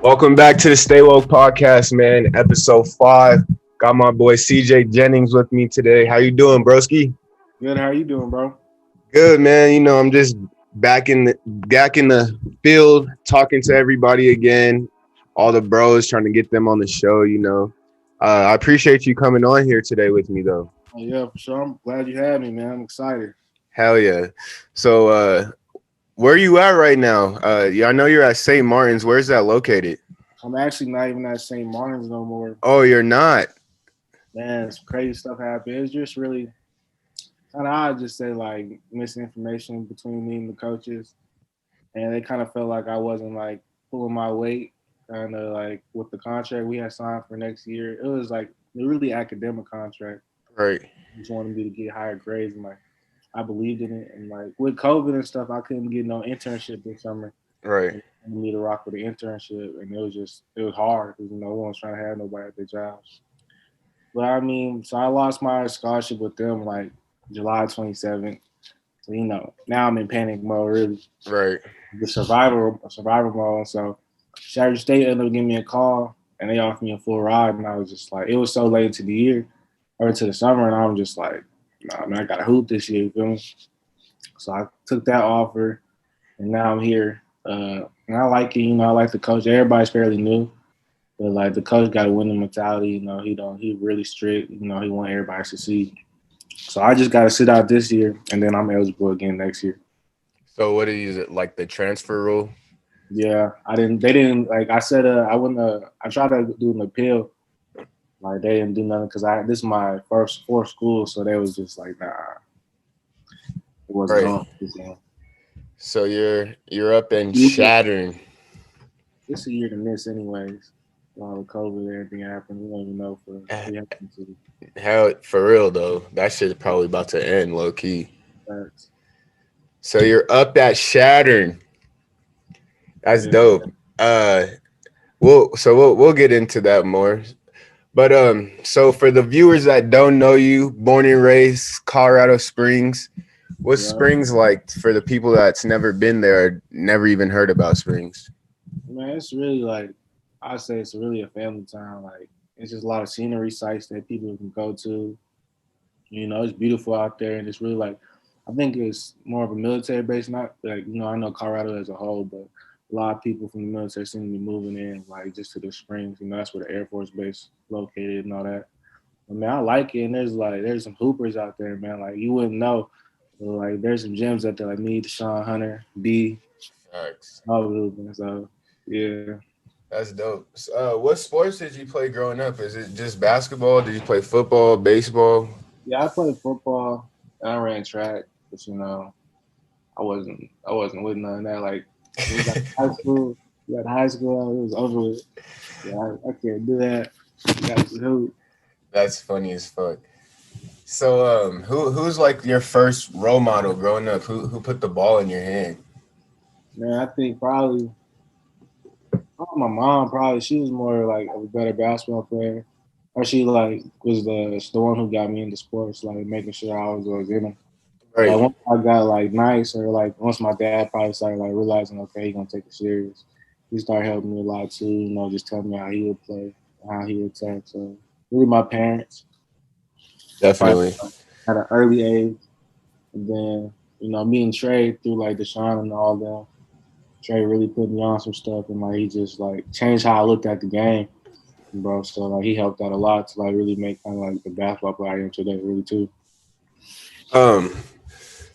Welcome back to the Stay Woke podcast, man. Episode 5. Got my boy CJ Jennings with me today. How you doing, broski? Good. How you doing, bro? Good, man. I'm just back in the field, talking to everybody again. All the bros, trying to get them on the show. I appreciate you coming on here today with me, though. Oh, yeah, for sure. I'm glad you had me, man. I'm excited. Hell yeah. So, where you at right now? Yeah, I know you're at St. Martin's. Where's that located? I'm actually not even at St. Martin's no more. Oh, you're not. Man, some crazy stuff happened. It's just really kind of odd, just say like misinformation between me and the coaches, and they kind of felt like I wasn't like pulling my weight, kind of like with the contract we had signed for next year. It was like a really academic contract. Right. Just wanted me to get higher grades, and like I believed in it. And like with COVID and stuff, I couldn't get no internship this summer. Right. And me to rock with the internship, and it was hard because no one was trying to have nobody at their jobs. But I mean, so I lost my scholarship with them like July 27th. So now I'm in panic mode, really Right. the survivor mode. So Saturday State ended up giving me a call, and they offered me a full ride, and I was just like, it was so late into the year or into the summer, and I'm just like, nah, man, I got to hoop this year. You feel me? So I took that offer, and now I'm here. And I like it. I like the coach. Everybody's fairly new, but like the coach got a winning mentality. He really strict. He want everybody to succeed. So I just got to sit out this year, and then I'm eligible again next year. So what is it, like the transfer rule? Yeah, I didn't. They didn't like. I said I wouldn't. I tried to do an appeal. Like they didn't do nothing because this is my fourth school, so they was just like, nah, it wasn't Right. going. So you're up and Chadorn. It's a year to miss, anyways. All the COVID, everything happened. We don't even know for we have to. Hell, for real though, that shit's probably about to end low key. Facts. So you're up at Chadorn. That's Yeah. dope. We'll get into that more. But so for the viewers that don't know you, born and raised Colorado Springs, what's Yeah. Springs like for the people that's never been there, never even heard about Springs? Man, it's really like I say it's really a family town. Like it's just a lot of scenery sites that people can go to. It's beautiful out there, and it's really like I think it's more of a military base. Not like I know Colorado as a whole, but a lot of people from the military seem to be moving in, like just to the Springs. That's where the Air Force Base located and all that. I mean, I like it, and there's some hoopers out there, man. Like you wouldn't know. But, like there's some gems out there, like me, Deshaun Hunter, B, Thanks. all of them. So yeah. That's dope. What sports did you play growing up? Is it just basketball? Did you play football, baseball? Yeah, I played football. And I ran track, but I wasn't with none of that. Like it was like high school. You got high school, it was over with. Yeah, I can't do that. You got to hoop. That's funny as fuck. So, who's like your first role model growing up? Who put the ball in your hand? Man, I think probably my mom. Probably she was more like a better basketball player, or she like was the one who got me into sports, like making sure I was always in them. Like Right. once I got like nice, or like once my dad probably started like realizing, okay, he gonna take it serious. He started helping me a lot too. Just telling me how he would play, how he would attack. So really, my parents probably Definitely. at an early age, and then me and Trey through like Deshaun and all them. Trey really put me on some stuff, and like he just like changed how I looked at the game, bro. So like he helped out a lot to like really make kind of like the basketball player I am today, really too. Um.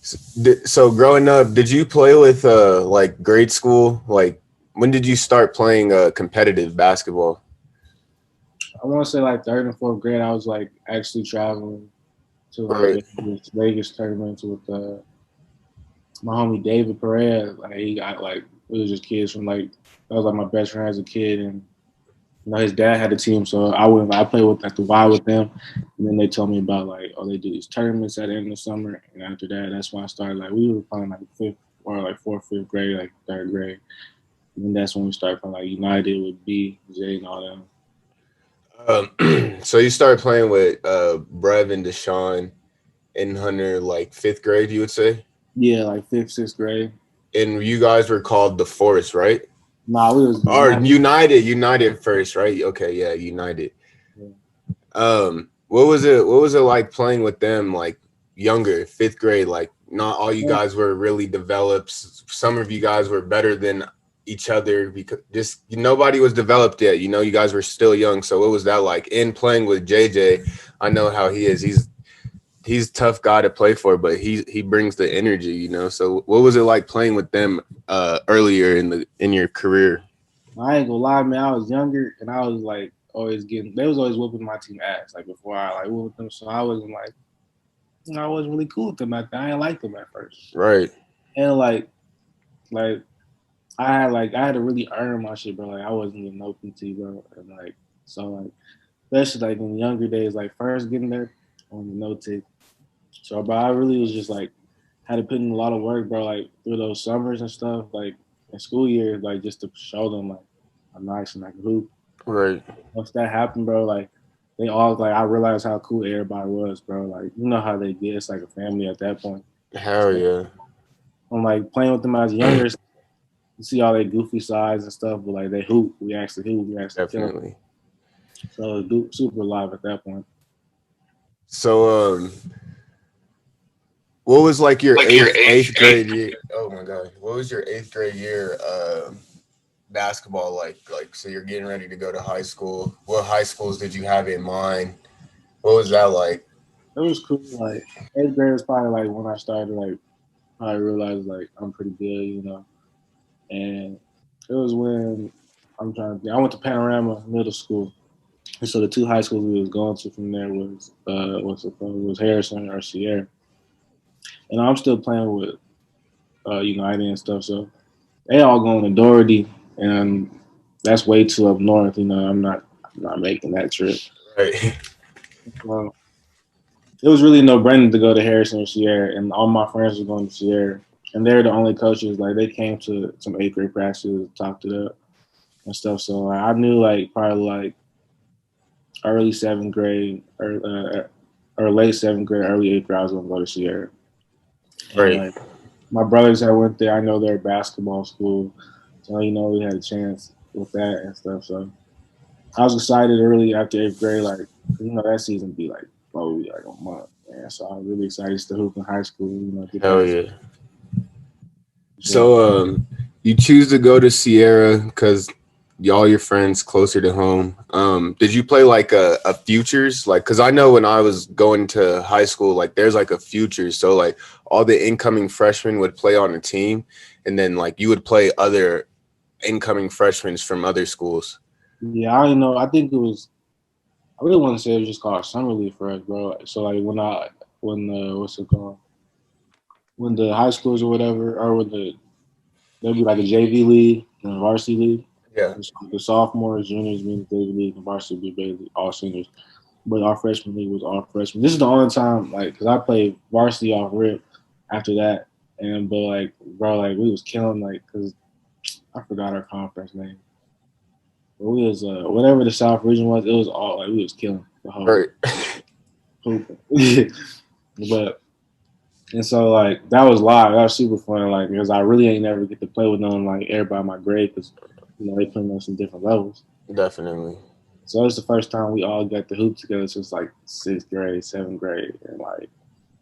So growing up, did you play with like grade school? Like, when did you start playing competitive basketball? I want to say like third and fourth grade, I was like actually traveling to like Right. Vegas tournaments with my homie David Perez. Like he got like it was just kids from like that was like my best friend as a kid, and his dad had a team, so I played with like the Y with them, and then they told me about like they do these tournaments at the end of the summer, and after that, that's when I started like we were playing like fifth or like fourth, fifth grade, like third grade, and then that's when we started playing like United with B, J, and all them. So you started playing with Brev and Deshaun and Hunter like fifth grade, you would say, Yeah, like fifth, sixth grade. and you guys were called the Force, right? Nah, we was Or United. United first, right? Okay, yeah, United. What was it like playing with them, like younger, fifth grade? Like not all you Yeah. guys were really developed. Some of you guys were better than each other because just nobody was developed yet. You know, you guys were still young. So what was that like? In playing with JJ, I know how he is. He's a tough guy to play for, but he brings the energy, you know. So what was it like playing with them earlier in your career? I ain't gonna lie, man. I was younger and I was like always getting. They was always whooping my team ass like before I like whooped them. So I wasn't like, I wasn't really cool with them at that. I didn't like them at first. Right. And like I had to really earn my shit, bro. Like I wasn't getting no PT, bro. And like so like especially like in the younger days, like first getting there on the no tick. So bro, I really was just like had to put in a lot of work, bro, like through those summers and stuff, like in school years, like just to show them like I'm nice and I can hoop. Right. Once that happened, bro, like they all like I realized how cool everybody was, bro. Like you know how they get, it's like a family at that point. Hell So yeah. I'm like playing with them as younger, you see all their goofy sides and stuff, but like they hoop, we actually hoop, we actually kill them. Definitely. So it was super live at that point. So what was like your Like your eighth eighth. grade year? Oh my god, what was your eighth grade year basketball like? Like, so you're getting ready to go to high school. What high schools did you have in mind? What was that like? It was cool. Like eighth grade was probably like when I started like I realized like I'm pretty good, you know. And it was when I'm trying to think. I went to Panorama Middle School. And so the two high schools we was going to from there was what's it called? Was Harrison or Sierra. And I'm still playing with United and stuff. So they all going to Doherty and that's way too up north, you know, I'm not making that trip. Right. Well, it was really no brainer to go to Harrison or Sierra, and all my friends were going to Sierra, and they're the only coaches. Like they came to some eighth grade practices, talked it up and stuff. So like, I knew like probably like early seventh grade or late seventh grade, early eighth grade, I was going to go to Sierra, and Right. like my brothers that went there, I know they're basketball school, so you know we had a chance with that and stuff. So I was excited early after eighth grade, like you know that season be like probably like a month, man. So I was really excited to hoop in high school, you know, get Hell that. yeah. So So you choose to go to Sierra because y'all your friends closer to home. Did you play like a futures? Like, cause I know when I was going to high school, like there's like a futures. So like all the incoming freshmen would play on a team, and then like you would play other incoming freshmen from other schools. yeah, I don't know. I think it was. I really want to say it was just called summer league for us, bro. So like when what's it called when the high schools or whatever or when there'd be like a JV league and a varsity league. Yeah. So the sophomores, juniors being the JV league, and varsity would be basically all seniors. But our freshman league was all freshmen. This is the only time, like, because I played varsity off rip after that, and but like, bro, like we was killing, like, because I forgot our conference name, but we was whatever the South region was, it was all like we was killing the whole Right. hooping. But and so like that was live, that was super fun, like because I really ain't never get to play with them like everybody in my grade because you know they playing on some different levels. Definitely. So it was the first time we all got to hoop together since like sixth grade, seventh grade, and like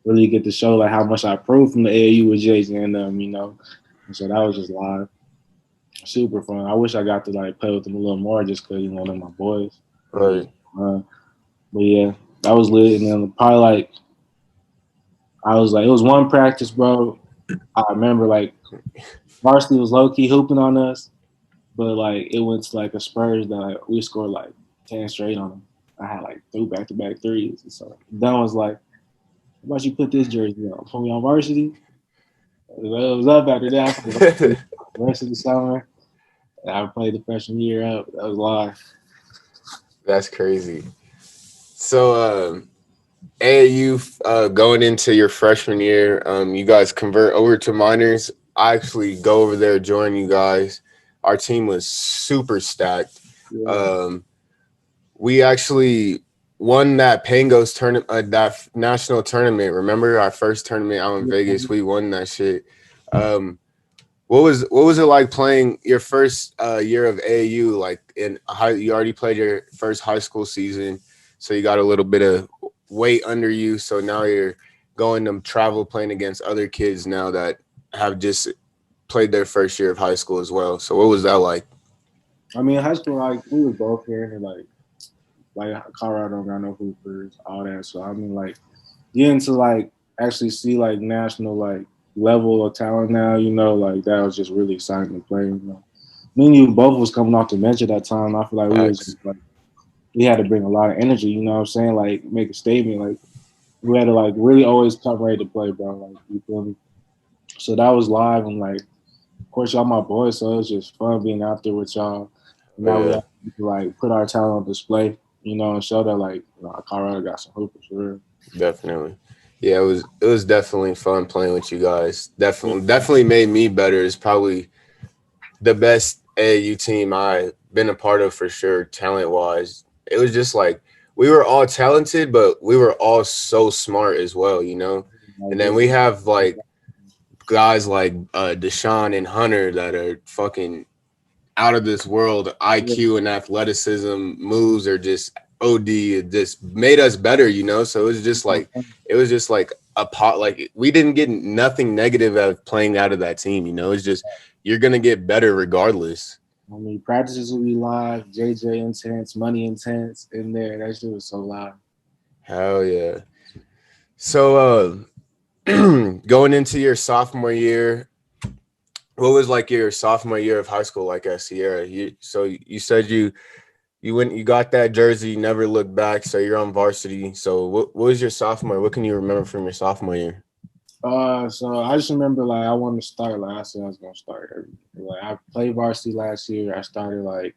really get to show like how much I improved from the AAU with Jason and them, you know. And so that was just live, super fun. I wish I got to like play with them a little more just because you know they're my boys. It was Right. just fun. But yeah, that was lit. And then probably like I was like it was one practice, bro. I remember like varsity was low key hooping on us, but like it went to like a Spurs that like, we scored like 10 straight on them. I had like 3 back-to-back threes. And so Don was like, "How about you put this jersey on? Put me on varsity." It was up after that. For the rest of the summer, and I played the freshman year up. That was live. That's crazy. So AAU going into your freshman year, you guys convert over to minors. I actually go over there, join you guys. Our team was super stacked. Yeah, Um, we actually won that Pangos tournament, that national tournament. Remember our first tournament out in Vegas? We won that shit. Um, What was it like playing your first year of AAU? Like in high, you already played your first high school season, so you got a little bit of weight under you. So now you're going to travel playing against other kids now that have just played their first year of high school as well. So what was that like? I mean, high school, like we was both here, and like Colorado got no hoopers, all that. So I mean, like getting to like actually see like national like level of talent now, like that was just really exciting to play. Me and you both was coming off the bench at that time. I feel like we was Facts. just, like we had to bring a lot of energy. You know what I'm saying? Like make a statement. Like we had to like really always come ready to play, bro. Like you feel me? So that was live and like of course y'all my boys, so it was just fun being out there with y'all. And now we Yeah, have to like put our talent on display, and show that like Colorado got some hoopers for real. definitely. Yeah, it was definitely fun playing with you guys. Definitely made me better. It's probably the best AAU team I've been a part of for sure, talent wise. It was just like we were all talented, but we were all so smart as well, you know? Like And then just we have like guys like Deshaun and Hunter that are fucking out of this world. IQ and athleticism moves are just OD. It just made us better, you know? So it was just like a pot. Like we didn't get nothing negative out of playing out of that team, you know? It's just you're going to get better regardless. I mean, practices will be live, JJ intense, money intense in there. That shit was so live. Hell yeah. So going into your sophomore year, what was like your sophomore year of high school like at Sierra? You said you got that jersey, you never looked back, so you're on varsity. So what was your sophomore? What can you remember from your sophomore year? So I just remember like I wanted to start. Like I said, I was gonna start every. Like I played varsity last year. I started like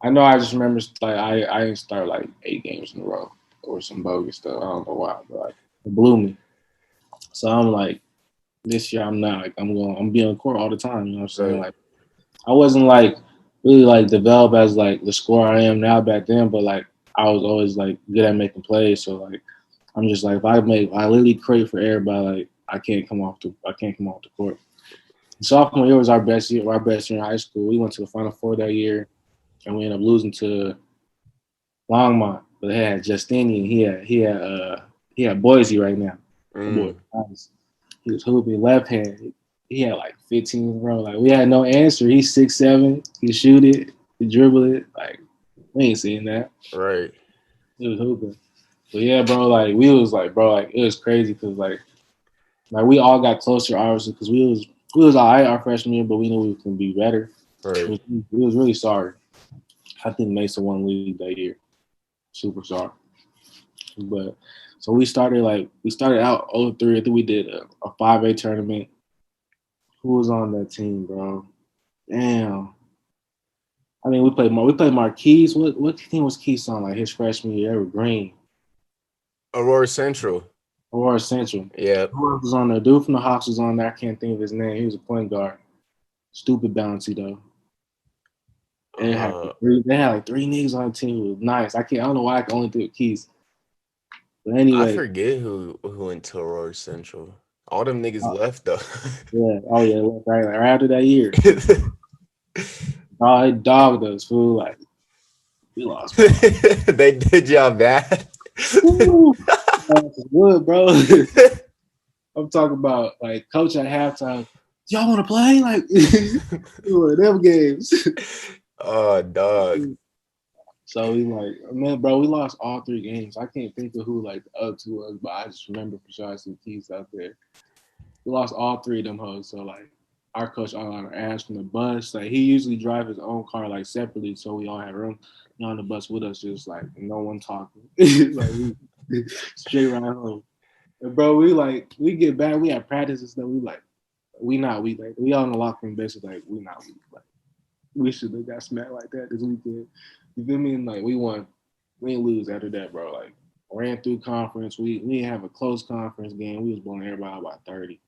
I know. I just remember like I didn't start like 8 games in a row or some bogus stuff. I don't know why, but like it blew me. So I'm like this year I'm not. Like I'm being on court all the time. You know what I'm saying? Right. Like I wasn't like really like developed as like the scorer I am now back then, but like I was always like good at making plays. So like I'm just like if I literally create for everybody, like I can't come off the court. Sophomore year was our best year in high school. We went to the Final Four that year, and we ended up losing to Longmont. But they had Justinian. He had Boise right now. That boy, Mm, he was hooping left hand. He had like 15 in a row. Like we had no answer. He's 6'7". He shoot it. He dribble it. Like we ain't seeing that. right. He was hooping. But yeah, bro. Like we was like, bro. Like it was crazy because like we all got closer, obviously, because we was all right our freshman year, but we knew we could be better. Right. We was really sorry. I think Mason won league that year. Super sorry. But so we started out 0-3. I think we did a 5A tournament. Who was on that team, bro? Damn. I mean, we played Marquise. What team was Keith on? Like his freshman year, they were green. Aurora Central. Aurora Central. Yeah. Who else was on there? Dude from the Hawks was on there. I can't think of his name. He was a point guard. Stupid bouncy though. Uh, They had like three niggas on the team. It was nice. I don't know why I can only think of Keys. But I anyway, forget who went to Aurora Central. All them niggas uh, left though. yeah, oh yeah, right after that year, they dogged us, fool. Like we lost, bro. They did y'all bad. Woo, that's good, bro. I'm talking about like coach at halftime. Y'all want to play? Like them games. Oh, dog. So we like, man, bro, we lost all 3 games. I can't think of who like the other two was, but I just remember for sure I see Keys out there. We lost all 3 of them hoes. So like our coach on our ass from the bus. Like he usually drive his own car like separately, so we all have room. You on the bus with us, just like no one talking. Like we straight right home. And bro, we get back, we have practice and stuff. We all in the locker room basically like we not weak. Like we should have got smacked like that this weekend. You feel me? And like we won. We didn't lose after that, bro. Like ran through conference. We didn't have a close conference game. We was blowing everybody by 30.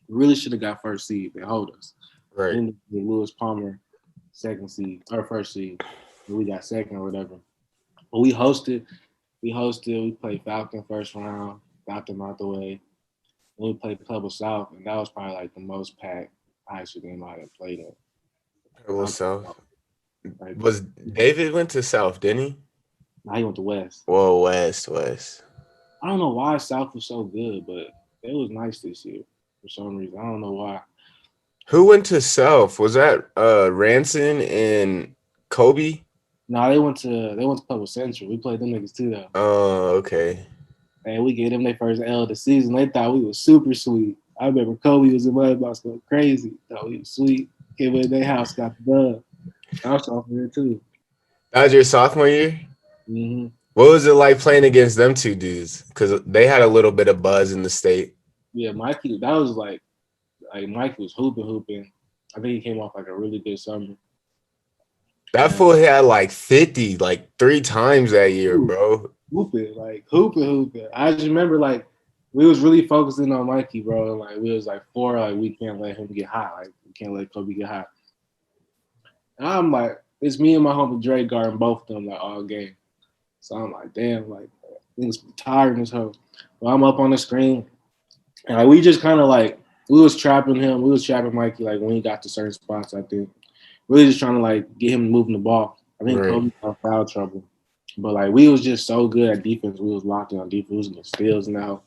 We really should have got first seed. They hold us. Right. Then Lewis Palmer, second seed or first seed. We got second or whatever. But we hosted. We played Falcon first round. Got them out the way. Then we played Pebble South, and that was probably like the most packed. I actually didn't know how to play that. Well, I'm South like, was David went to South, didn't he? now he went to West. Well, West. I don't know why South was so good, but it was nice this year for some reason. I don't know why. Who went to South? Was that Ranson and Kobe? No, they went to Public Central. We played them niggas too though. Oh, okay. And we gave them their first L of the season. They thought we was super sweet. I remember Kobe was in my box going crazy. Thought we was sweet. Came in their house, got the dub. I was off there too. That was your sophomore year? Mm-hmm. What was it like playing against them two dudes? Because they had a little bit of buzz in the state. Yeah, Mikey, that was like Mike was hooping. I think he came off like a really good summer. That And fool had like 50, like 3 times that year, ooh, bro. hooping. I just remember like we was really focusing on Mikey, bro. And like we was like we can't let him get hot. Like we can't let Kobe get hot. And I'm like, it's me and my homie Dre guarding both of them like all game. So I'm like, damn, like niggas be tired as hell. But I'm up on the screen. And like we just kind of like we was trapping him. We was trapping Mikey like when he got to certain spots, I think. Really just trying to like get him moving the ball. I think Right. Kobe got foul trouble. But like we was just so good at defense. We was locked in on defense. We was getting steals now.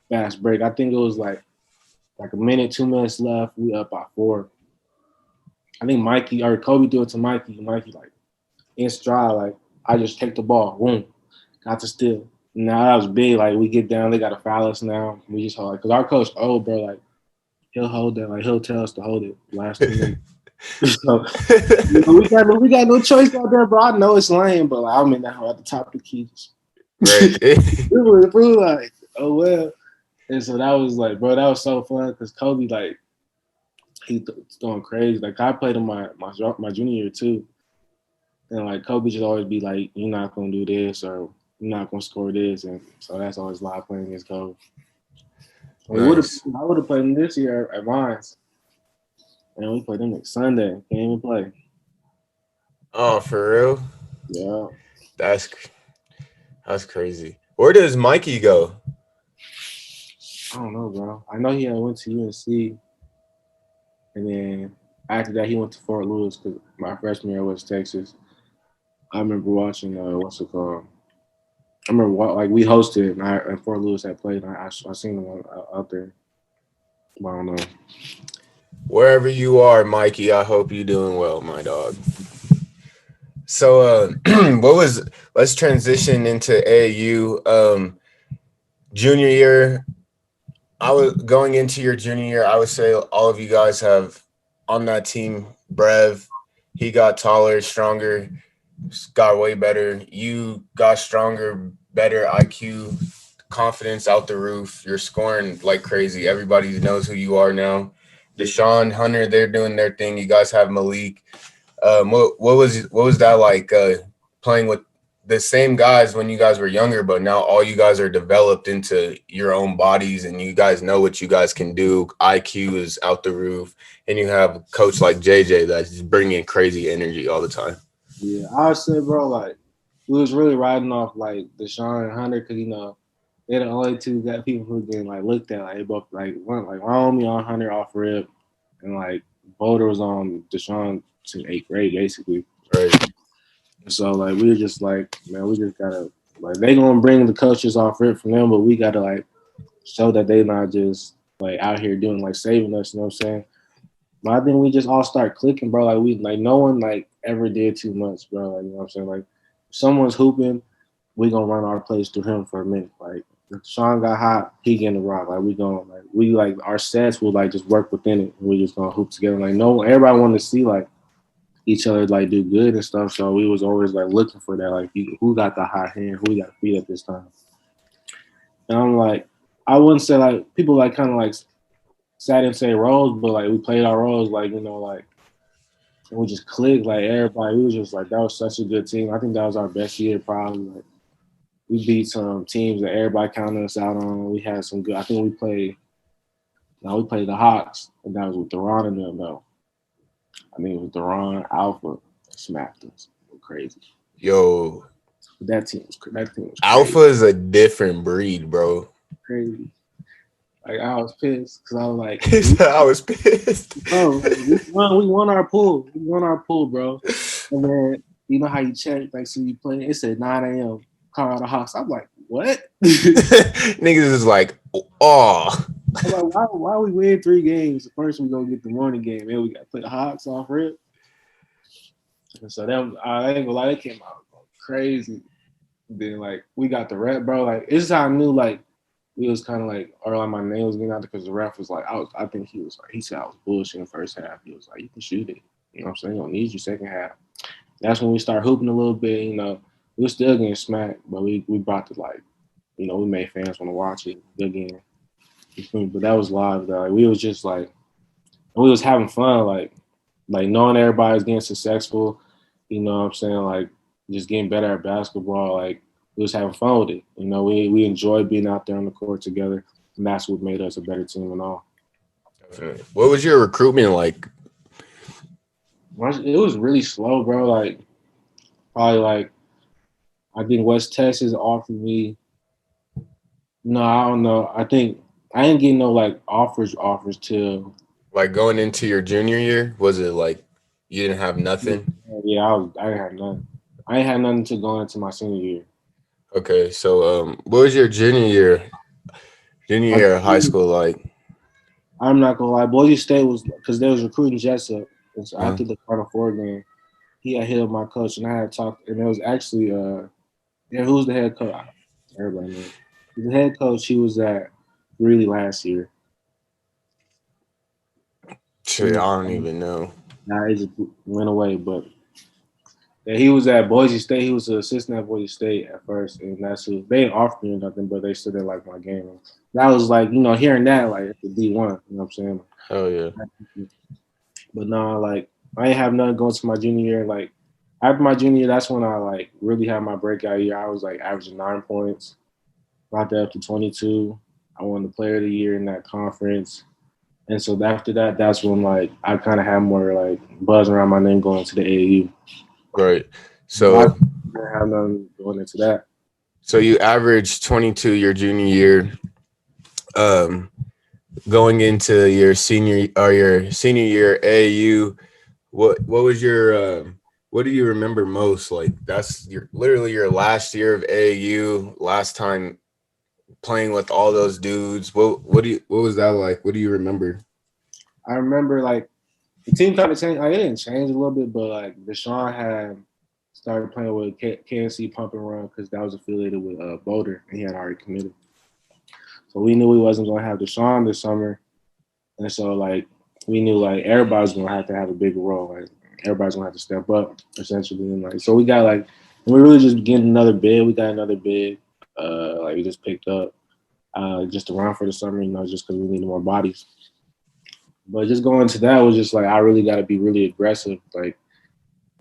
Fast break. I think it was like a minute, 2 minutes left. We up by 4. I think Mikey or Kobe do it to Mikey. Mikey like in stride, like I just take the ball, boom, got to steal. Now that was big. Like we get down, they got to foul us now. We just hold, like, cause our coach old, bro. Like he'll hold that, like he'll tell us to hold it last 2 minutes. So we got no choice out there, bro. I know it's lame, but like, I'm in that at the top of the key. Right. Bro, like, oh well. And so that was like, bro, that was so fun because Kobe, like, he's going crazy. Like I played in my junior year too. And like Kobe just always be like, "You're not gonna do this," or "You're not gonna score this," and so that's always live playing against Kobe. Nice. I would have played him this year at Vines, and we played him next Sunday. Can't even play. Oh, for real? Yeah, That's that's crazy. Where does Mikey go? I don't know, bro. I know he had went to UNC, and then after that he went to Fort Lewis because my freshman year was Texas. I remember watching what's it called? I remember like we hosted and Fort Lewis had played. And I seen him out there. But I don't know. Wherever you are, Mikey, I hope you're doing well, my dog. So, let's transition into AAU. Junior year, I was going into your junior year. I would say all of you guys have on that team. Brev, he got taller, stronger, got way better. You got stronger, better IQ, confidence out the roof. You're scoring like crazy. Everybody knows who you are now. Deshaun, Hunter, they're doing their thing. You guys have Malik. What was that like playing with the same guys when you guys were younger, but now all you guys are developed into your own bodies and you guys know what you guys can do. IQ is out the roof, and you have a coach like JJ that's just bringing crazy energy all the time. Yeah, I would say, bro, like we was really riding off like Deshaun and Hunter because they're the only two that people who getting like looked at. Like they both like one like Wyoming on Hunter off rip, and like Boulder was on Deshaun since 8th grade basically. Right. So like we were just like, man, we just gotta like they gonna bring the coaches off rip from them, but we gotta like show that they not just like out here doing like saving us. You know what I'm saying? But I think we just all start clicking, bro. Like we like no one like ever did too much, bro. Like you know what I'm saying? Like if someone's hooping, we gonna run our plays through him for a minute. Like if Sean got hot, he getting the rock. Like we like our sets will like just work within it. And we just gonna hoop together. Like no everybody wanted to see like each other like do good and stuff. So we was always like looking for that. Like who got the hot hand, who got feet at this time. And I'm like, I wouldn't say like people like kind of like sat and say roles, but like we played our roles like like and we just clicked like everybody. We was just like that was such a good team. I think that was our best year probably. Like we beat some teams that everybody counted us out on. We had some good. I think we played the Hawks, and that was with Deron and them though. I think it was Deron Alpha smacked us. Crazy. Yo, But that team was crazy. Alpha is a different breed, bro. Crazy. Like I was pissed because I was like, He said I was pissed. bro, like, we won our pool. We won our pool, bro. And then you know how you check, like, see you playing. It said 9 a.m. Colorado Hawks. I'm like, what? Niggas is like, oh. I'm like, why we win 3 games? First we go get the morning game, then we got to play the Hawks off rip. And so that was, I ain't gonna lie, they came out crazy. Then like we got the rep, bro. Like it's how I knew like we was kind of like, or like my name was getting out there because the ref was like, I think he was like, he said I was bullshitting the first half. He was like, you can shoot it. You know what I'm saying? You don't need you second half. That's when we start hooping a little bit. You know, we were still getting smacked, but we brought the like, you know, we made fans want to watch it again. But that was live though. Like, we was just like, we was having fun, like knowing everybody was getting successful. You know what I'm saying? Like just getting better at basketball. Like we was having fun with it. You know, we enjoyed being out there on the court together, and that's what made us a better team and all. Definitely. What was your recruitment like? It was really slow, bro. Like probably like I think West Texas offered me. No, I don't know. I think I didn't get no like offers till Like going into your junior year, was it like you didn't have nothing? yeah. I didn't have none. I ain't had nothing to go into my senior year. Okay, so what was your junior year? Junior My year of high school like? I'm not gonna lie, Boise State was because they was recruiting Jessup. And so Uh, after the Final Four game, he had hit up my coach, and I had talked, and it was actually yeah, who's the head coach? Everybody knows. The head coach, he was at Greeley last year. shit, I don't even know. Now he just went away, but yeah, he was at Boise State. He was an assistant at Boise State at first, and that's who they didn't offer me nothing, but they still didn't like my game. That was like, you know, hearing that like at the D1, you know what I'm saying? Hell yeah. But no, like I ain't have nothing going to my junior year. Like after my junior year, that's when I like really had my breakout year. I was like averaging 9 points, got that up to 22. I won the player of the year in that conference. And so after that, that's when like I kind of had more like buzz around my name going to the AAU. Right. But I So didn't have nothing going into that. so you averaged 22 your junior year. Um Going into your senior year AAU, what was your what do you remember most? Like that's your literally your last year of AAU, last time playing with all those dudes. What was that like? What do you remember? I remember like the team kind of changed. Like, it didn't change a little bit, but like Deshaun had started playing with KNC Pump and Run because that was affiliated with Boulder, and he had already committed. So we knew we wasn't going to have Deshaun this summer, and so like we knew like everybody's going to have a bigger role. Like everybody's going to have to step up essentially, and like so we got like we really just getting another bid. We got another bid. Like we just picked up just around for the summer, you know, just because we needed more bodies. But just going to that was just like I really got to be really aggressive, like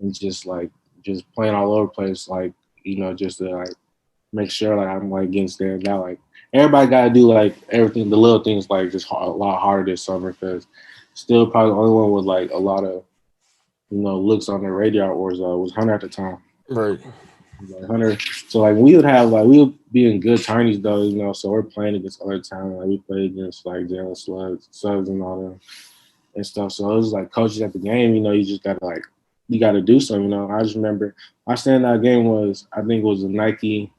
and just playing all over the place, like you know, just to like make sure like I'm like getting stand out. Like everybody got to do like everything, the little things like just a lot harder this summer because still probably the only one with like a lot of you know looks on the radar was Hunter at the time. Right. Like Hunter, so like we would be in good tourneys though, you know. So we're playing against other talent, like we played against like Jalen Suggs and all them and stuff. So it was like coaches at the game, you know, you just gotta like you gotta do something, you know. I just remember my standout game was I think it was the Nike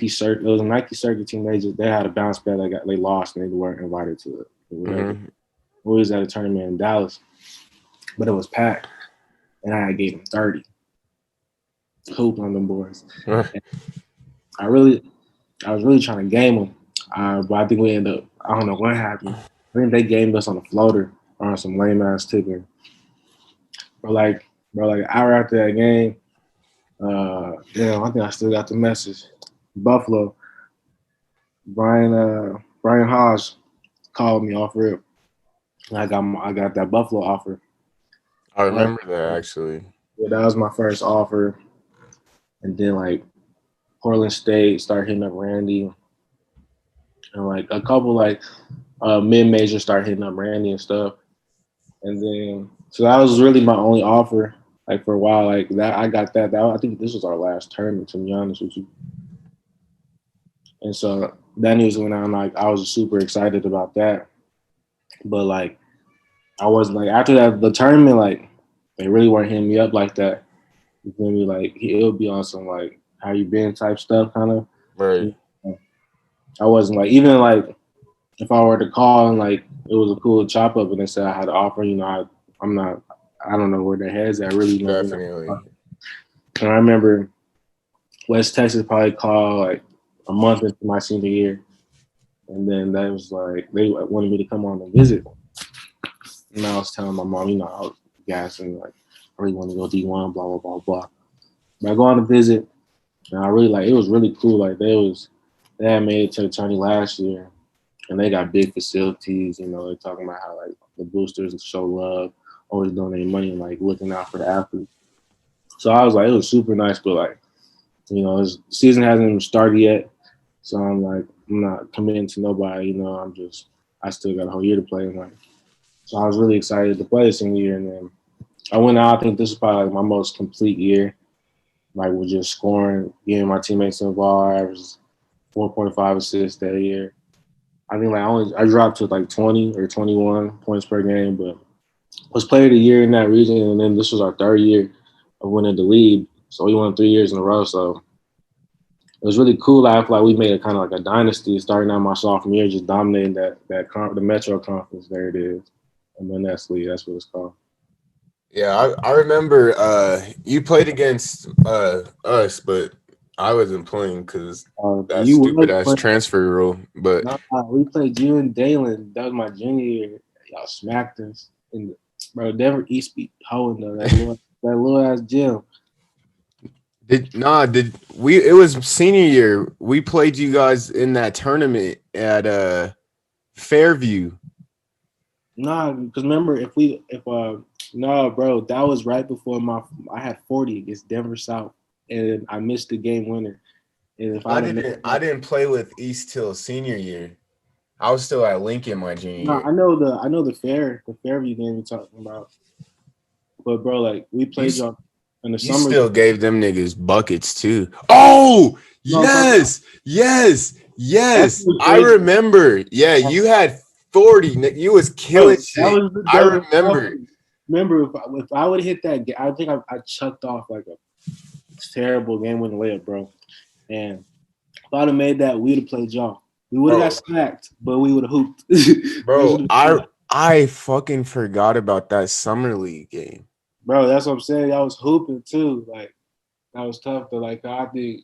circuit. It was a Nike circuit team. They had a bounce back. They lost and they weren't invited to it or whatever. Mm-hmm. We was at a tournament in Dallas, but it was packed, and I gave them 30. Hoop on them boys. I really I was really trying to game them, but I think we ended up. I don't know what happened. I think they gamed us on a floater or on some lame ass tipping. But like an hour after that game, I think I still got the message. Buffalo, Brian Hodge called me off rip. And I got that Buffalo offer. I remember that actually. Yeah, that was my first offer, and then like Portland State started hitting up Randy, and like a couple like mid major started hitting up Randy and stuff. And then so that was really my only offer. Like for a while, like that I got that. I think this was our last tournament, to be honest with you. And so that news went out. Like I was super excited about that, but like I wasn't like after that the tournament like they really weren't hitting me up like that. You feel me? Like it'll be on some like how you been type stuff kind of. Right. I wasn't like even like if I were to call and like it was a cool chop up and they said I had an offer, I'm not I don't know where their heads at really. Definitely. And I remember West Texas probably called like a month into my senior year, and then that was like they wanted me to come on and visit. And I was telling my mom, I was gassing like I really want to go D1, blah blah blah blah. But I go on a visit, and I really like it was really cool. Like they had made it to the tourney last year, and they got big facilities. They're talking about how like the boosters show love, always donating money, and like looking out for the athletes. So I was like, it was super nice, but like, the season hasn't even started yet. So I'm like, I'm not committing to nobody. I still got a whole year to play. And like, so I was really excited to play this senior year, and then I went out. I think this is probably like my most complete year. Like, with just scoring, getting my teammates involved. I averaged 4.5 assists that year. I think like I dropped to like 20 or 21 points per game, but was player of the year in that region. And then this was our third year of winning the league, so we won 3 years in a row. So it was really cool. I feel like we made it kind of like a dynasty, starting out my sophomore year, just dominating the Metro Conference. There it is, MLS League. That's what it's called. Yeah, I remember you played against us, but I wasn't playing because that You stupid was ass playing. transfer rule. But Nah, we played you and Dalen. That was my junior year. Y'all smacked us. And bro, Denver East beat hoeing though. That little ass gym. did we? It was senior year. We played you guys in that tournament at Fairview. Nah, because remember no, bro, that was right before I had 40 against Denver South, and I missed the game winner. And if I I'd have missed didn't. I that, didn't play with East till senior year. I was still at Lincoln my junior no, year. I know the Fairview game you're talking about. But bro, like we You played y'all in the you summer. still gave them niggas buckets too. Oh No, I'm talking about, yes, yes, that's yes. what was I crazy. remember. Yeah, you had 40. You was Bro, killing that shit. was the I Denver South. remember. Remember, if I would hit that, I think I chucked off like a terrible game winning layup, bro. And if I'd have made that, we'd have played y'all. We would have got Bro, smacked, but we would have hooped. bro, I fucking forgot about that summer league game. Bro, that's what I'm saying. I was hooping too. Like that was tough though. Like I think,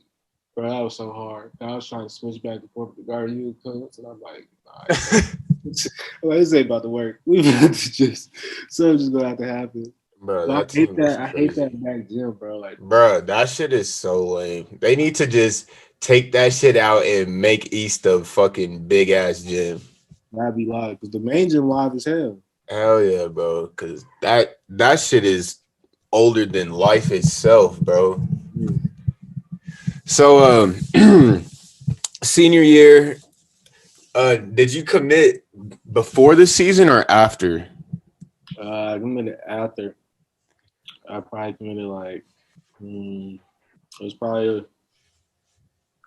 bro, that was so hard. I was trying to switch back and forth to guard you, coach, and I'm like, nah, this ain't about to work. We about to just something's just gonna have to happen. Bro, But that team was I hate crazy. that back gym, bro. Like, Bro, that shit is so lame. They need to just take that shit out and make East a fucking big ass gym. that'd be live because the main gym live as hell. Hell yeah, bro. Cause that shit is older than life itself, bro. Yeah. So senior year, did you commit before the season or after? I committed after. I probably committed like it was probably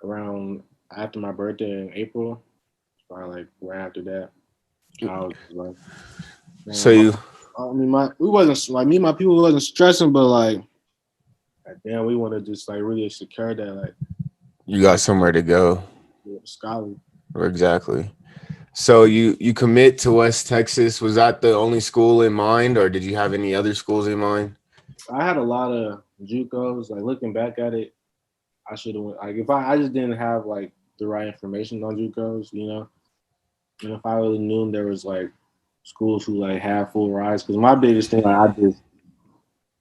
around after my birthday in April. Probably like right after that. I was like, So man, you I mean, we wasn't like me and my people wasn't stressing, but like damn, we want to just like really secure that like you got somewhere to go. scholar. Exactly. So you commit to West Texas. Was that the only school in mind, or did you have any other schools in mind? I had a lot of JUCOs. Like looking back at it, I should have went. Like if I just didn't have like the right information on JUCOs. And if I really knew there was like schools who like have full rides, because my biggest thing, like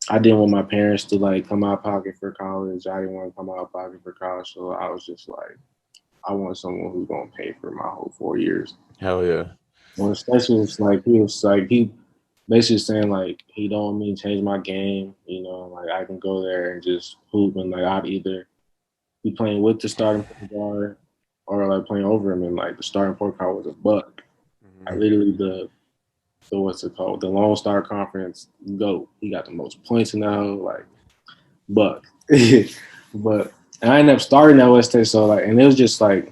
I didn't want my parents to like come out of pocket for college. I didn't want to come out of pocket for college, so I was just like, I want someone who's gonna pay for my whole 4 years. Hell yeah. When especially it's like he basically saying like he don't want me to change my game. Like I can go there and just hoop, and like I'd either be playing with the starting point guard or like playing over him, and like the starting point guard was a buck. I literally the what's it called? The Lone Star Conference GOAT. He got the most points in that whole like buck. But and I ended up starting at West Texas, so like and it was just like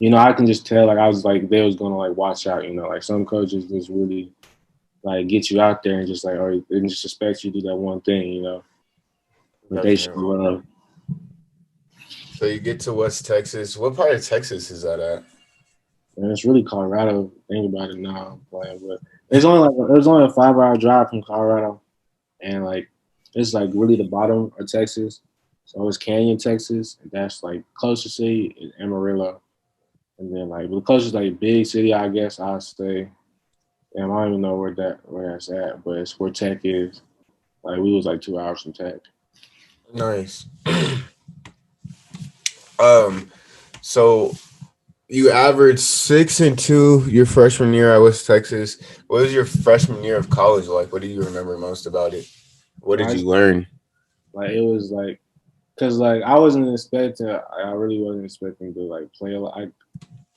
I can just tell, like, I was like, they was gonna like watch out, like some coaches just really like get you out there and just like, or they just expect you to do that one thing, but they show Definitely. love. So you get to West Texas. What part of Texas is that at? And it's really Colorado. Think about it now, I'm playing, but it was only a 5 hour drive from Colorado, and like it's like really the bottom of Texas. So it's Canyon, Texas, and that's like closest city is Amarillo, and then like the closest like big city, I guess I'd say. Damn, I don't even know where that's at, but it's where Tech is. Like we was like 2 hours from Tech. Nice. um, so you averaged 6-2 your freshman year at West Texas. What was your freshman year of college like? What do you remember most about it? What did Nice. you learn? Like it was like, cause like I wasn't expecting, I really wasn't expecting to like play a lot.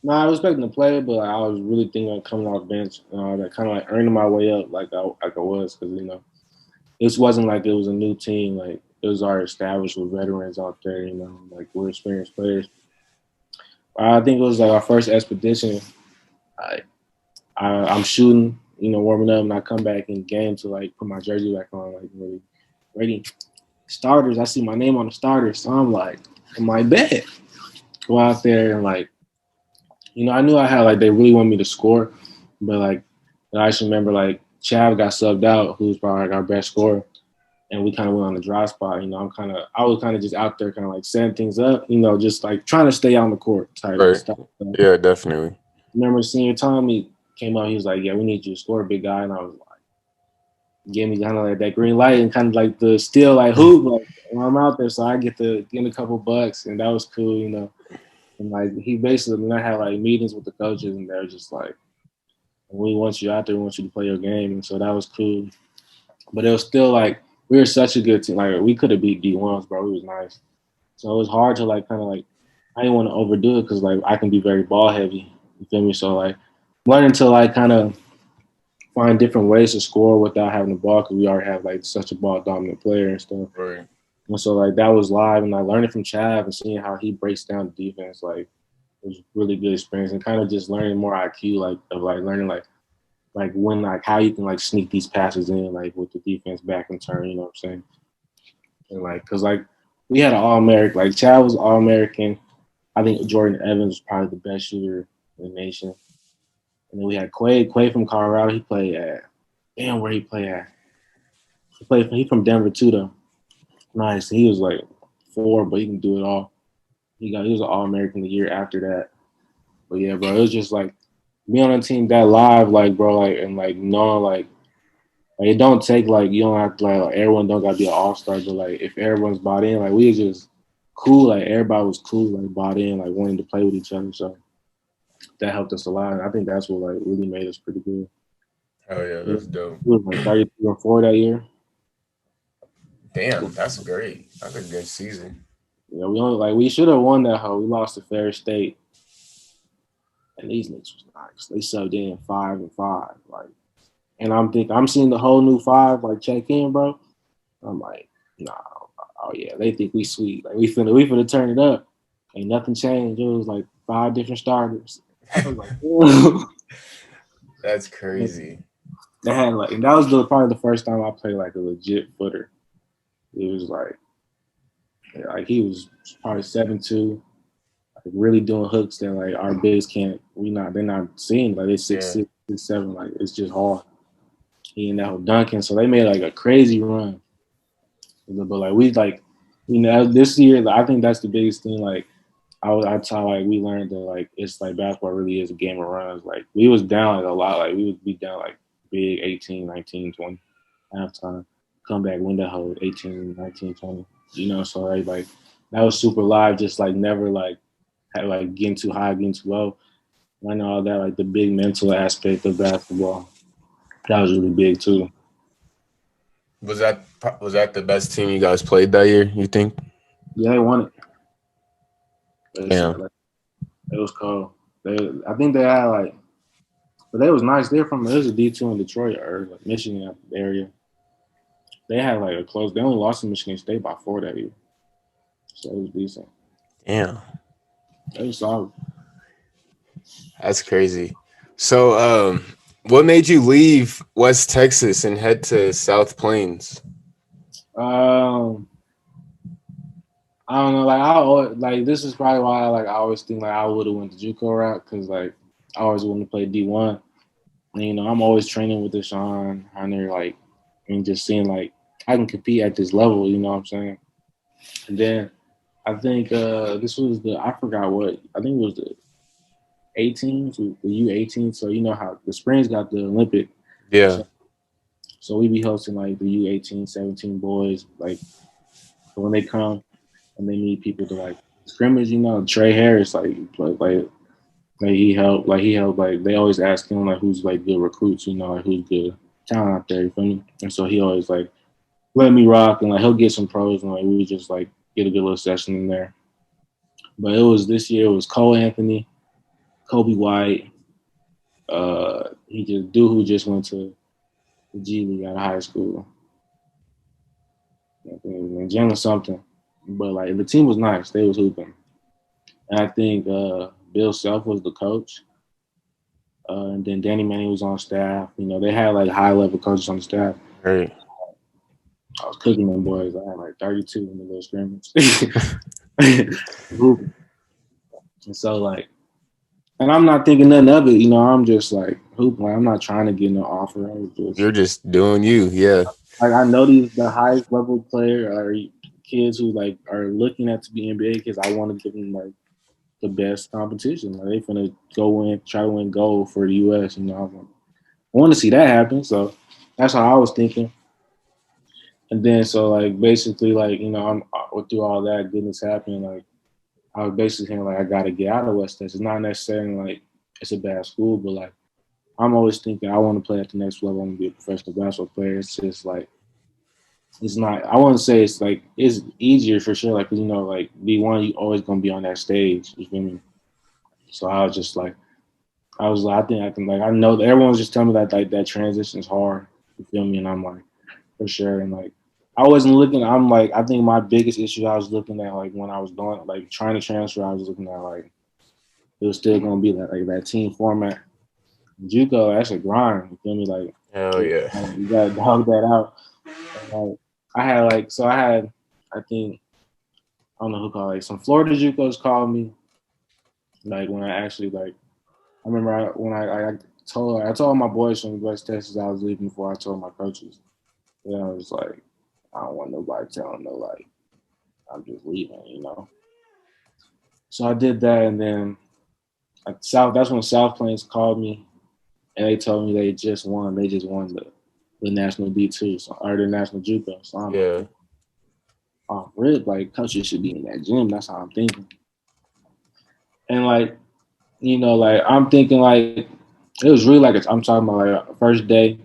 No, I was expecting to play, but like, I was really thinking of coming off bench, that kind of like earning my way up, like I was, because it wasn't like it was a new team, like it was already established with veterans out there, like we're experienced players. I think it was like our first expedition. I, I'm shooting, warming up, and I come back in game to like put my jersey back on, like really ready. Starters, I see my name on the starters, so I'm like, in my bed, go out there and like, I knew I had like they really want me to score, but like I just remember like Chav got subbed out, who's probably like our best scorer, and we kind of went on the dry spot. I was kind of just out there, kind of like setting things up, just like trying to stay on the court type Right. stuff. So, Yeah, definitely. remember senior time, he came out, he was like, "Yeah, we need you to score, big guy," and I was like, "Give me kind of like that green light and kind of like the still like hoop, like when I'm out there, so I get to get a couple bucks," and that was cool. And like he basically, when I had like meetings with the coaches, and they're just like, we want you out there. We want you to play your game. And so that was cool. But it was still like we were such a good team. Like we could have beat D1s, bro. It was nice. So it was hard to like kind of like I didn't want to overdo it because like I can be very ball heavy. You feel me? So like learning to like kind of find different ways to score without having the ball because we already have like such a ball dominant player and stuff. Right. And so like that was live and I learned it from Chav and seeing how he breaks down the defense. Like it was a really good experience and kind of just learning more IQ like of like learning like when like how you can like sneak these passes in like with the defense back and turn, you know what I'm saying? And like cause like we had an all American, like Chad was all American. I think Jordan Evans was probably the best shooter in the nation. And then we had Quay from Colorado. He played at where he played at? He from Denver too though. Nice. He was like 4, but he can do it all. He was an all American the year after that. But yeah, bro, it was just like being on a team that live, like bro, like and like knowing like it don't take like you don't have to like everyone don't gotta be an all star, but like if everyone's bought in, like we was just cool, like everybody was cool, like bought in, like wanting to play with each other. So that helped us a lot. And I think that's what like really made us pretty good. Oh yeah, We that's dope. was like 33-4 that year. Damn, that's great. That's a good season. Yeah, we should have won that hoe. We lost to Fair State, and these niggas was nice. They subbed in 5-5, like, and I'm seeing the whole new 5 like check in, bro. I'm like, nah, oh yeah, they think we sweet. Like we finna turn it up. Ain't nothing changed. It was like 5 different starters. I was like, That's crazy. they had like, and that was probably the first time I played like a legit footer. It was like he was probably 7'2", like really doing hooks that like our bigs can't. They're not seeing like they six Yeah. six 6'7". Like it's just hard. He and that whole dunking, so they made like a crazy run. But like we like, this year like, I think that's the biggest thing. Like that's how like we learned that like it's like basketball really is a game of runs. Like we was down like a lot. Like we would be down like big 18, 19, 20 halftime. Come back, win that whole 18, 19, 20. So like that was super live. Just like never like had like getting too high, getting too low. I know all that like the big mental aspect of basketball. That was really big too. Was that the best team you guys played that year? You think? Yeah, they won it. Yeah. Like, it was cold. I think they had like, but they was nice. They're from it was a D2 in Detroit or like Michigan area. They had like a close. They only lost to Michigan State by 4 that year, so it was decent. Yeah. It was solid. That's crazy. So, what made you leave West Texas and head to South Plains? Um, I don't know. Like I always, like this is probably why like I always think like I would have went the JUCO route because like I always wanted to play D1. And, you know, I'm always training with Deshaun Hunter, like, and just seeing like I can compete at this level. You know what I'm saying? And then I think this was I forgot what I think it was the 18s, the U18. So you know how the Springs got the Olympic. Yeah, So, so we be hosting like the U18, 17 boys. Like when they come and they need people to like scrimmage, you know, Trey Harris like he helped like they always ask him like who's like good recruits, you know, like who's good talent out there, you feel me? And so he always like let me rock and like he'll get some pros and like we just like get a good little session in there. But it was this year it was Cole Anthony, Kobe White, he just dude who just went to the G League out of high school. I think Jennings something. But like the team was nice. They was hooping. And I think Bill Self was the coach. And then Danny Manning was on staff. You know, they had like high level coaches on the staff. right. I was cooking them boys. I had like 32 in the little scrimmage. Hooping. And so like and I'm not thinking nothing of it, you know, I'm just like hooping. Like, I'm not trying to get no offer. I was just You're just doing you. Yeah. like I know these the highest level player are kids who like are looking at to be NBA because I want to give them like the best competition. Like they finna go in, try to win gold for the US. You know, I want to see that happen. So that's how I was thinking. And then so like basically like you know I'm through all that goodness happening. Like I was basically saying like I got to get out of West Texas. Not necessarily like it's a bad school, but like I'm always thinking I want to play at the next level. I want to be a professional basketball player. It's just like it's not. I want to say it's like it's easier for sure. Like you know, like D1, you always gonna be on that stage. You feel me? So I was just like, I was like, I think I can. Like I know that everyone's just telling me that like that transition is hard. You feel me? And I'm like, for sure. And like, I wasn't looking. I'm like, I think my biggest issue I was looking at like when I was going like trying to transfer, I was looking at like it was still gonna be like that team format. JUCO, that's a grind. You feel me? Like Hell yeah. you gotta dog that out. And, like I had like so I had I think I don't know who called like some Florida JUCOs called me like when I actually like I remember when I told my boys from West Texas I was leaving before I told my coaches. And I was like I don't want nobody telling no like I'm just leaving, you know. So I did that and then South that's when South Plains called me and they told me they just won. They just won the national D2 so, or the national JUCO. So I'm Yeah. like, oh, rip, like coaches should be in that gym. That's how I'm thinking. And like, you know, like I'm thinking like it was really like I'm talking about like first day.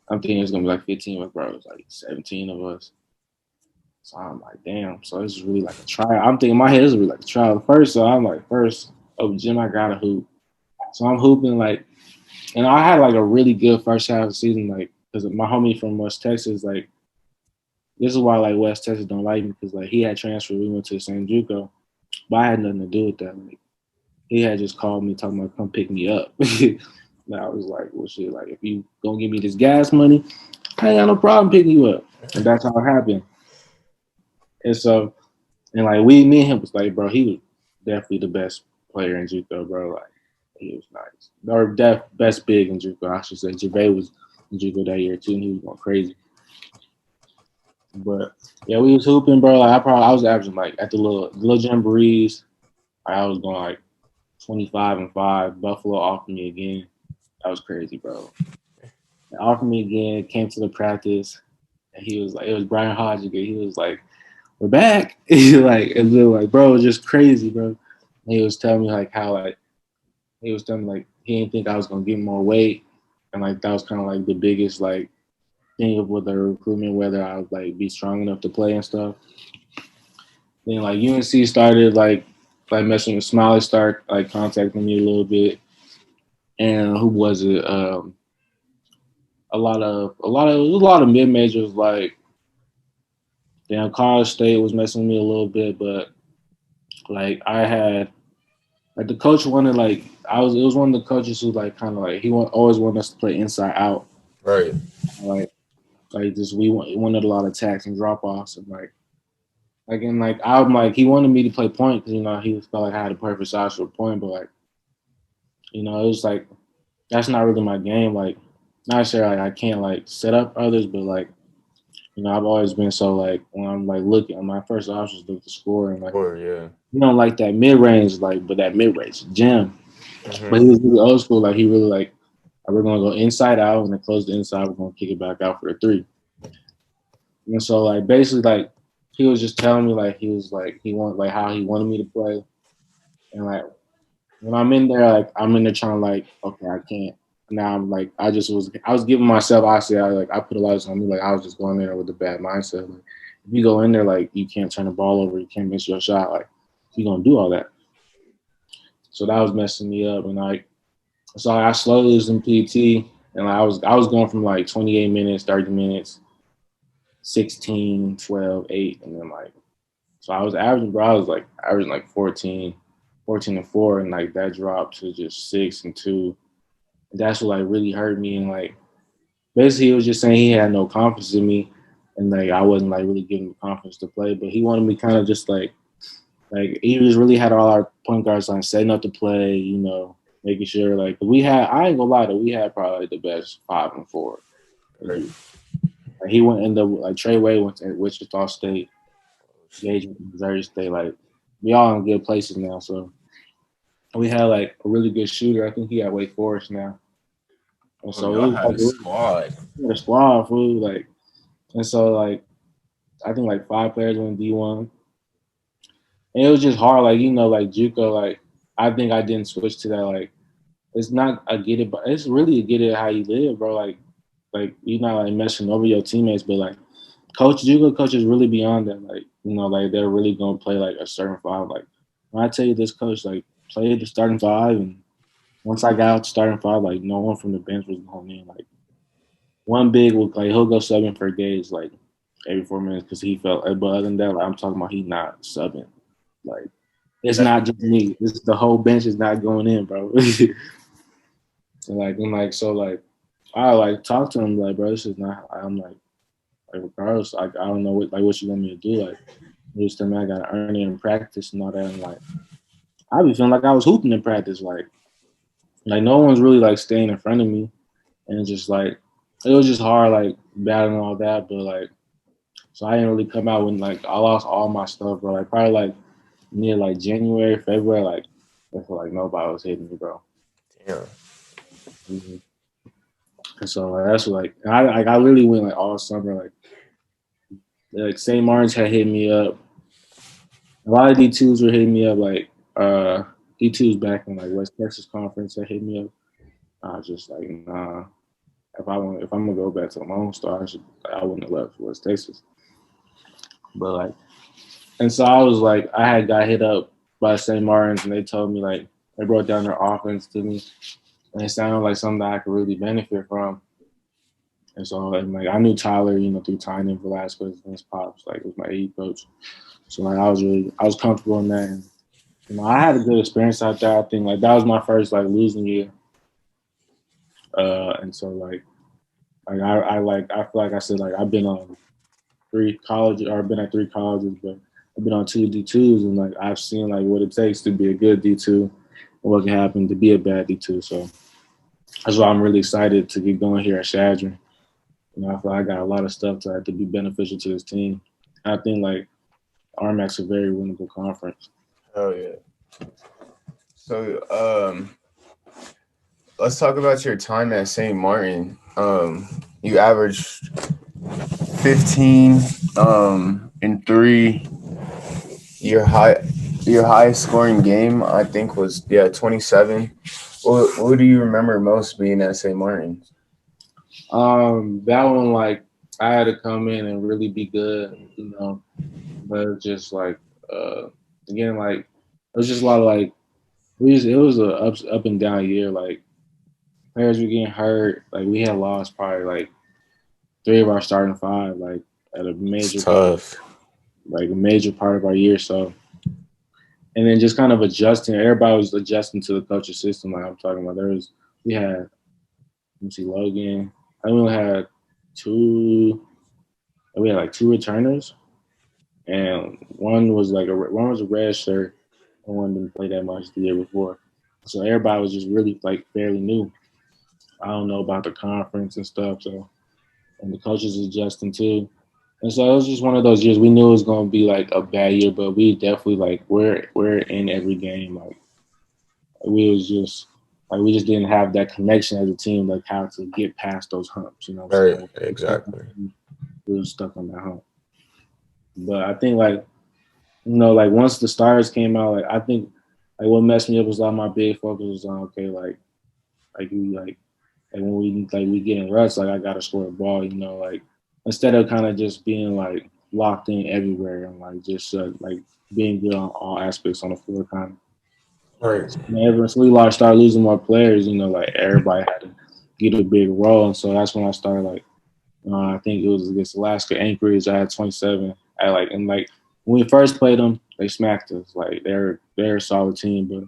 I'm thinking it's gonna be like 15 of us, bro. It's like 17 of us. So I'm like, damn. So it's really like a trial. I'm thinking in my head it's really like a trial first. So I'm like, first, oh gym, I gotta hoop. So I'm hooping like, and I had like a really good first half of the season, like because my homie from West Texas, like this is why like West Texas don't like me because like he had transferred. We went to the same JUCO, but I had nothing to do with that. Like he had just called me talking about come pick me up. And I was like, well, shit, like if you gonna give me this gas money, I ain't got no problem picking you up. And that's how it happened. And so, and like me and him was like, bro, he was definitely the best player in JUCO, bro. Like he was nice, or best big in JUCO, I should say. JaVale was in JUCO that year too, and he was going crazy. But yeah, we was hooping, bro. Like I was averaging like at the little jamborees, I was going like 25-5. Buffalo offered me again. That was crazy, bro. They offered me again, came to the practice, and he was like, it was Brian Hodge again. He was like, we're back. Like, and then like, bro, it was just crazy, bro. And he was telling me like how like he was telling me like he didn't think I was gonna get more weight, and like that was kind of like the biggest like thing of with the recruitment, whether I would like be strong enough to play and stuff. Then like UNC started like messing with Smiley, start like contacting me a little bit, and who was it? A lot of mid majors like damn College State was messing with me a little bit, but like I had like the coach wanted like It was one of the coaches who like kind of like always wanted us to play inside out, Right. like just we wanted a lot of attacks and drop offs and and like I'm like he wanted me to play point because he felt like I had a perfect size for a point, but like it was like that's not really my game. Like not necessarily like I can't like set up others, but like I've always been so like when I'm like looking, my first option is look to score and like Or yeah. like that mid range but that mid range gym. Mm-hmm. But he was really old school. Like he really like we're gonna go inside out and then close the inside. We're gonna kick it back out for the three. And so like basically like he was just telling me like he was like he want like how he wanted me to play, and like when I'm in there like I'm in there trying to like okay I can't. Now I'm like I was giving myself I put a lot of this on me, like I was just going there with a bad mindset. Like if you go in there like you can't turn the ball over, you can't miss your shot, like you gonna do all that. So that was messing me up, and so I slowly was in PT, and I was going from like 28 minutes, 30 minutes, 16, 12, 8, and then like so I was averaging, bro. I was like averaging like 14 and 4, and like that dropped to just 6 and 2. And that's what like really hurt me, and like basically he was just saying he had no confidence in me, and like I wasn't like really giving him confidence to play, but he wanted me kind of just like he just really had all our point guards like setting up the play, making sure like I ain't gonna lie though, we had probably like, the best 5 and 4. Right. Like, he went in the like Trey Way went to Wichita State, Gage went to Missouri State. Like we all in good places now, so we had like a really good shooter. I think he at Wake Forest now, and so it Y'all was had like a squad. we had a squad food like, and so like I think like 5 players went D1. And it was just hard, like like JUCO, like I think I didn't switch to that. Like it's not a get it, but it's really a get it how you live, bro. Like you're not like messing over your teammates, but like JUCO coaches really beyond that. Like like they're really gonna play like a certain five. Like when I tell you this coach, like play the starting five, and once I got out starting five, like no one from the bench was going in. Like one big will like he'll go subbing for Gage like every 4 minutes because he felt. But other than that, like I'm talking about he not subbing. Like it's not just me. It's the whole bench is not going in, bro. So like I like talk to him like, bro, this is not. I'm like regardless, like I don't know what you want me to do. Like he was telling me I gotta earn it in practice and all that. And like I be feeling like I was hooping in practice. Like no one's really like staying in front of me, and just like it was just hard like battling all that. But like so I didn't really come out when like I lost all my stuff, bro. Like probably like near like January, February, like I feel like nobody was hitting me, bro. Yeah. Mm-hmm. And so that's what I literally went like all summer, like St. Martin's had hit me up. A lot of D2s were hitting me up, like D2s back in like West Texas Conference that hit me up. I was just like, nah. If I'm gonna go back to the Lone Star, I wouldn't have left West Texas. But like, and so I was like, I had got hit up by St. Martin's, and they told me like they broke down their offense to me, and it sounded like something that I could really benefit from. And so and like I knew Tyler, through Tynan Velasquez and his pops, like was my AE coach. So like I was comfortable in that. And, I had a good experience out there. I think like that was my first like losing year. And so I feel like I said like I've been on 3 colleges or I've been at 3 colleges, but I've been on 2 D2s, and like I've seen like what it takes to be a good D2 and what can happen to be a bad D2. So that's why I'm really excited to get going here at Chadorn. I feel like I got a lot of stuff to be beneficial to this team. I think like RMAC's a very winnable conference. Oh yeah. So let's talk about your time at St. Martin. You averaged 15 in 3. Your highest scoring game I think was 27. What do you remember most being at St. Martin's? That one like I had to come in and really be good, but it's just like again like it was just a lot of like it was a up and down year. Like players were getting hurt. Like we had lost probably like 3 of our starting 5 like at a major It's tough. like a major part of our year. So and then just kind of adjusting. Everybody was adjusting to the coach's system. Like I'm talking about, we had let me see Logan. I only had two. We had like two returners, and one was a red shirt, and one didn't play that much the year before. So everybody was just really like fairly new. I don't know about the conference and stuff, so and the coaches adjusting too. And so it was just one of those years. We knew it was going to be like a bad year, but we definitely like we're in every game. Like we was just like we just didn't have that connection as a team, like how to get past those humps. You know what I'm Right. saying? Exactly. We were stuck on that hump. But I think like like once the stars came out, like I think like what messed me up was like my big focus was on okay, like we like when we get in ruts, like I gotta score the ball, like instead of kind of just being like locked in everywhere and like just like being good on all aspects on the floor kind of. Right. Whenever so we like started losing more players, like everybody had to get a big role, and so that's when I started like I think it was against Alaska Anchorage. I had 27. I like when we first played them, they smacked us. Like they're a solid team, but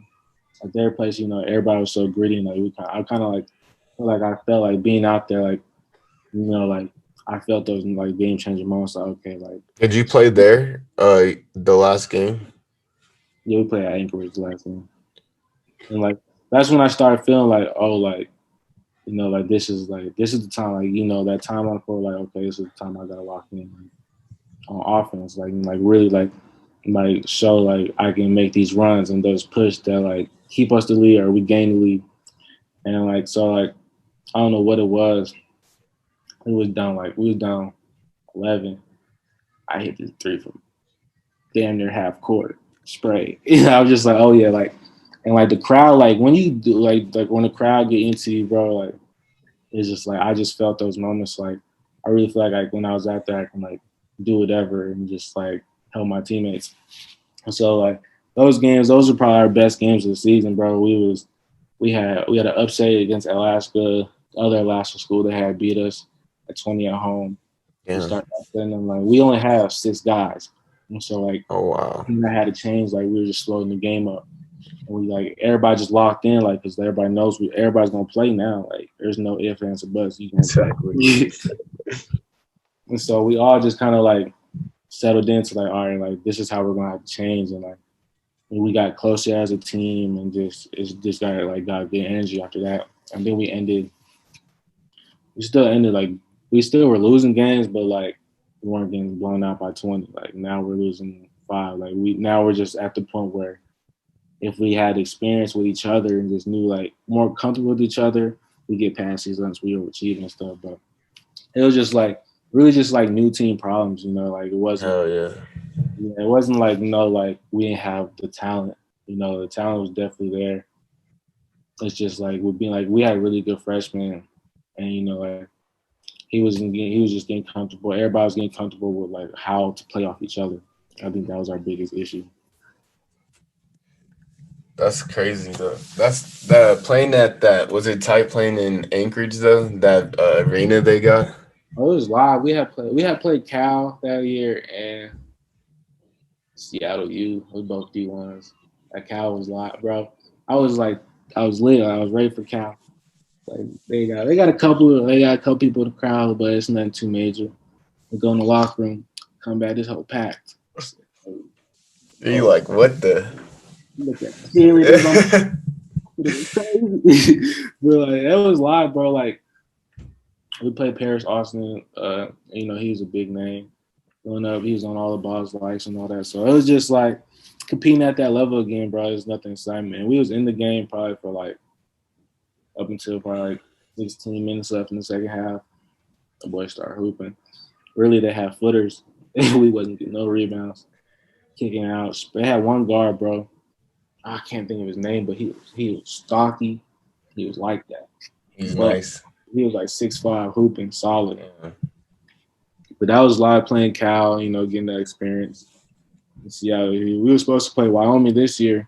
at their place, everybody was so gritty. And, like I kind of like feel like I felt like being out there, like like I felt those like game changing moments. Like okay, like Did you play there? The last game. yeah, we played at Anchorage last game, and like that's when I started feeling like oh like like this is the time that time on the court like okay this is the time I gotta lock in like, on offense like really like show like I can make these runs and those push that like keep us the lead or we gain the lead and like so like I don't know what it was. We was down 11. I hit this three from damn near half court spray. I was just like, oh yeah, like, and like the crowd, like when you do, like when the crowd get into you, bro, like it's just like I just felt those moments. Like I really feel like when I was out there, I can like do whatever and just like help my teammates. And so like those games, those are probably our best games of the season, bro. We had an upset against Alaska, the other Alaska school that had beat us at 20 at home. We Yeah. started upsetting them. Like we only have 6 guys, and so like Oh wow. I had to change. Like we were just slowing the game up, and we like everybody just locked in. Like because everybody knows everybody's gonna play now. Like there's no ifs ands or buts. You gonna Exactly. play. And so we all just kind of like settled into like all right, like this is how we're gonna have to change, and like we got closer as a team, and just got good energy after that. And then we still were losing games, but like we weren't getting blown out by 20. Like now we're losing 5. Like we're just at the point where if we had experience with each other and just knew like more comfortable with each other, we get past these runs, we overachieve and stuff. But it was just like really just like new team problems, like Hell yeah. it wasn't like like we didn't have the talent. The talent was definitely there. It's just like we had really good freshmen, and like he was just getting comfortable. Everybody was getting comfortable with like how to play off each other. I think that was our biggest issue. That's crazy though. That's the playing at that was it tight playing in Anchorage though? That arena they got? Oh, it was live. We had played Cal that year and Seattle U. We both D1s. That Cal was live, bro. I was like, I was lit. I was ready for Cal. Like they got a couple people in the crowd, but it's nothing too major. We go in the locker room, come back, this whole packed. You Oh, like what the? look at the cheerleaders on crazy. But like that was live, bro. Like we played Paris Austin. He was a big name. Growing up, he was on all the balls likes and all that. So it was just like competing at that level again, bro. There's nothing exciting. And we was in the game probably for like up until probably like 16 minutes left in the second half. The boys started hooping. Really, they had footers. We wasn't getting no rebounds, kicking out. They had one guard, bro. I can't think of his name, but he was stocky. He was like that. He's But nice. he was like 6'5", hooping solid. Yeah. But that was live playing Cal, getting that experience. See how we were supposed to play Wyoming this year,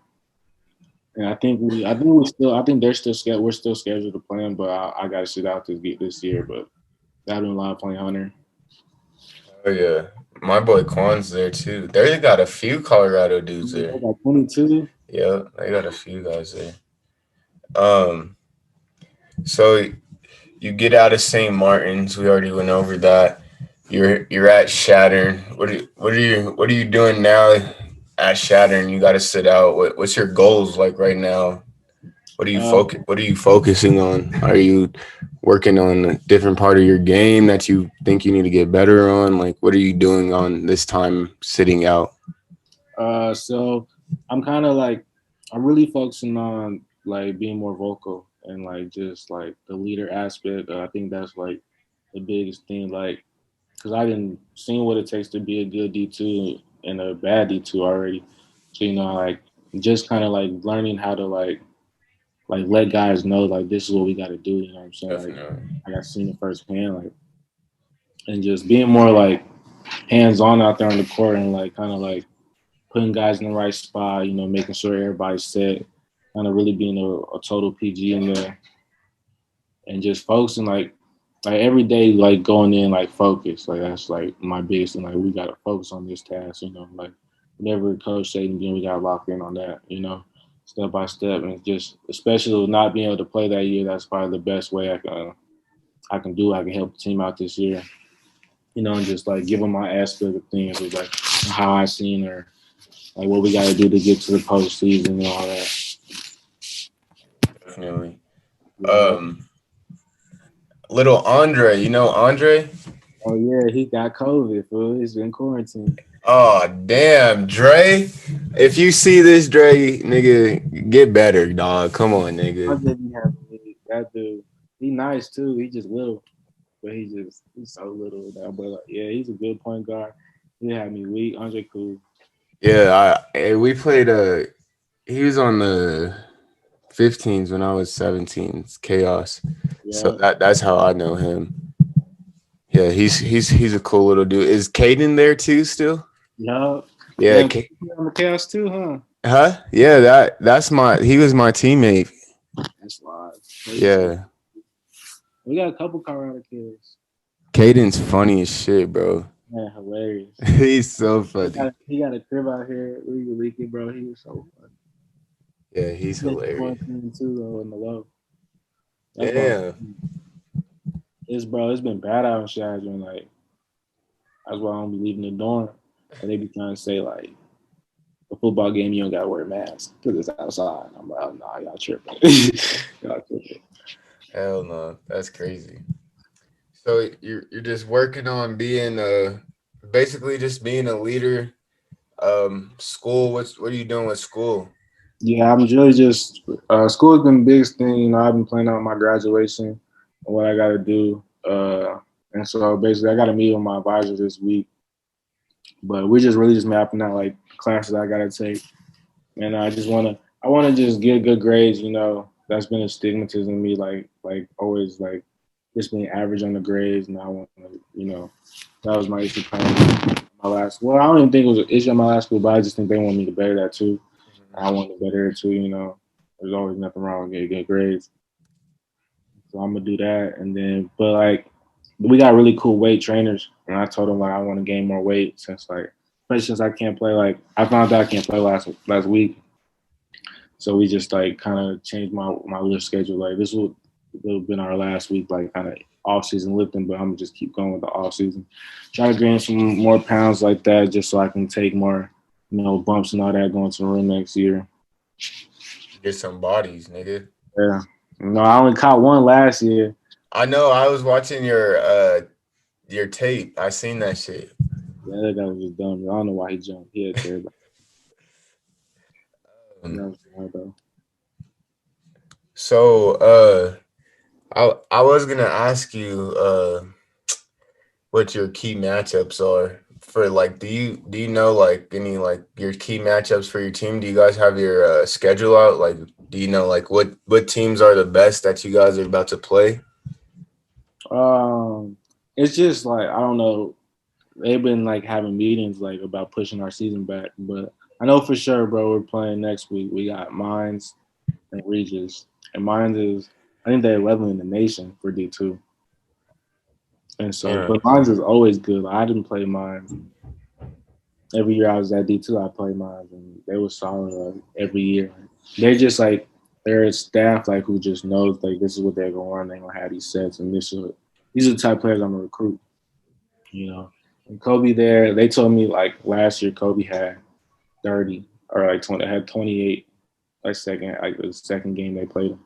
and I think they're still scheduled. We're still scheduled to play them, but I got to sit out to get this year. But I've been live playing Hunter. Oh yeah, my boy Quan's there too. They got a few Colorado dudes I there. got 22. Yeah, they got a few guys there. Um, so you get out of St. Martin's. We already went over that. You're at Chadorn. What are you doing now at Chadorn? You got to sit out. What's your goals like right now? Uh, What are you focusing on? Are you working on a different part of your game that you think you need to get better on? Like, what are you doing on this time sitting out? so I'm kind of like I'm really focusing on like being more vocal and like just like the leader aspect. I think that's like the biggest thing. Like, cause I didn't seen what it takes to be a good D2 and a bad D2 already. So like just kind of like learning how to like let guys know like this is what we got to do. You know what I'm saying? Like Definitely. I got seen it firsthand. Like and just being more like hands on out there on the court and like kind of like putting guys in the right spot, making sure everybody's set, kind of really being a total PG in there, and just focusing like every day, like going in like focus. Like that's like my biggest thing. Like we gotta focus on this task, like whatever coach say, we gotta lock in on that, step by step, and just especially with not being able to play that year, that's probably the best way I can do. I can help the team out this year, and just like give them my aspect of things, of like how I seen or like what we got to do to get to the postseason and all that. Definitely. Yeah. Um, little Andre, you know Andre? Oh yeah, he got COVID. Fool. He's been quarantined. Oh damn, Dre! If you see this, Dre, nigga, get better, dog. Come on, I nigga. didn't have that dude. He nice too. He just little, but he's so little now. But yeah, he's a good point guard. He had me weak. Andre cool. Yeah, we played. He was on the 15s when I was 17. It's chaos. So Yeah, that's how I know him. Yeah, he's a cool little dude. Is Caden there too still? yeah. Yeah, Damn, he on the chaos too, huh? huh? Yeah, that's my he was my teammate. That's live. Yeah. We got a couple Colorado kids. Caden's funny as shit, bro. Man, hilarious. He's so He funny. got, he got a crib out here. We were leaking, bro. He was so funny. Yeah, he's He hilarious. quarantine too though in the low. That's why Damn. it's been bad out in Chadron. Like that's why I don't be leaving the dorm. And they be trying to say like a football game you don't gotta wear a mask because it's outside. I'm like, oh, nah, y'all tripping. Y'all tripping. Hell no. That's crazy. So you're just working on being basically just being a leader. School, what are you doing with school? Yeah, I'm really just school's been the biggest thing. I've been planning out my graduation and what I gotta do. And so basically I gotta meet with my advisor this week. But we're just really just mapping out like classes I gotta take. And I wanna just get good grades, That's been a stigmatism in me, like always like just being average on the grades, and I want to, that was my issue kind of my last. Well, I don't even think it was an issue in my last school, but I just think they want me to better that too. I want to better it too. There's always nothing wrong with getting good grades, so I'm gonna do that. And then, but like, we got really cool weight trainers, and I told them like I want to gain more weight especially since I can't play. Like I found out I can't play last week, so we just like kind of changed my lift schedule. Like this will have been our last week, like kind of off season lifting, but I'm gonna just keep going with the off season. Try to gain some more pounds like that, just so I can take more, bumps and all that going to the room next year. Get some bodies, nigga. Yeah, I only caught one last year. I know. I was watching your tape. I seen that shit. Yeah, that guy was just dumb. I don't know why he jumped. He had terrible. That Um, was hard, though. so I was gonna ask you what your key matchups are for like do you know like any like your key matchups for your team? Do you guys have your schedule out? Like do you know like what teams are the best that you guys are about to play? Um, it's just like I don't know. They've been like having meetings like about pushing our season back, but I know for sure, bro. We're playing next week. We got Mines and Regis, and Mines is I think they're 11 in the nation for D2. And so, Yeah. but mine is always good. Like, I didn't play mine every year I was at D2. I played mine, and they were solid like, every year. They're just like they're a staff like who just knows like this is what they're gonna run. They're gonna have these sets, and these are the type of players I'm gonna recruit. You know, and Kobe there. They told me like last year Kobe had 30 or like 20. Had 28 like the second game they played.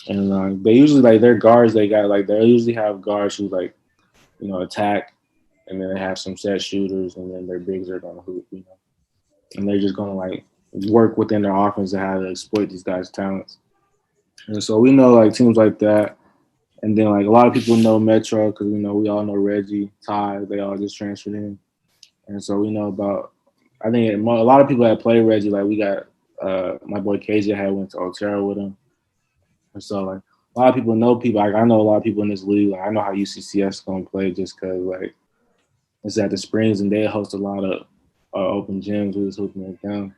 And they usually like their guards. They got like they usually have guards who like attack, and then they have some set shooters, and then their bigs are gonna hoop. And they're just gonna like work within their offense to how to exploit these guys' talents. And so we know like teams like that, and then like a lot of people know Metro because we all know Reggie, Ty, they all just transferred in, and so we know about. I think a lot of people that play Reggie, like we got my boy KJ had went to Otero with him, and so like a lot of people know people. Like I know a lot of people in this league. Like I know how UCCS is gonna play just because like it's at the Springs and they host a lot of open gyms. We was hooping it down.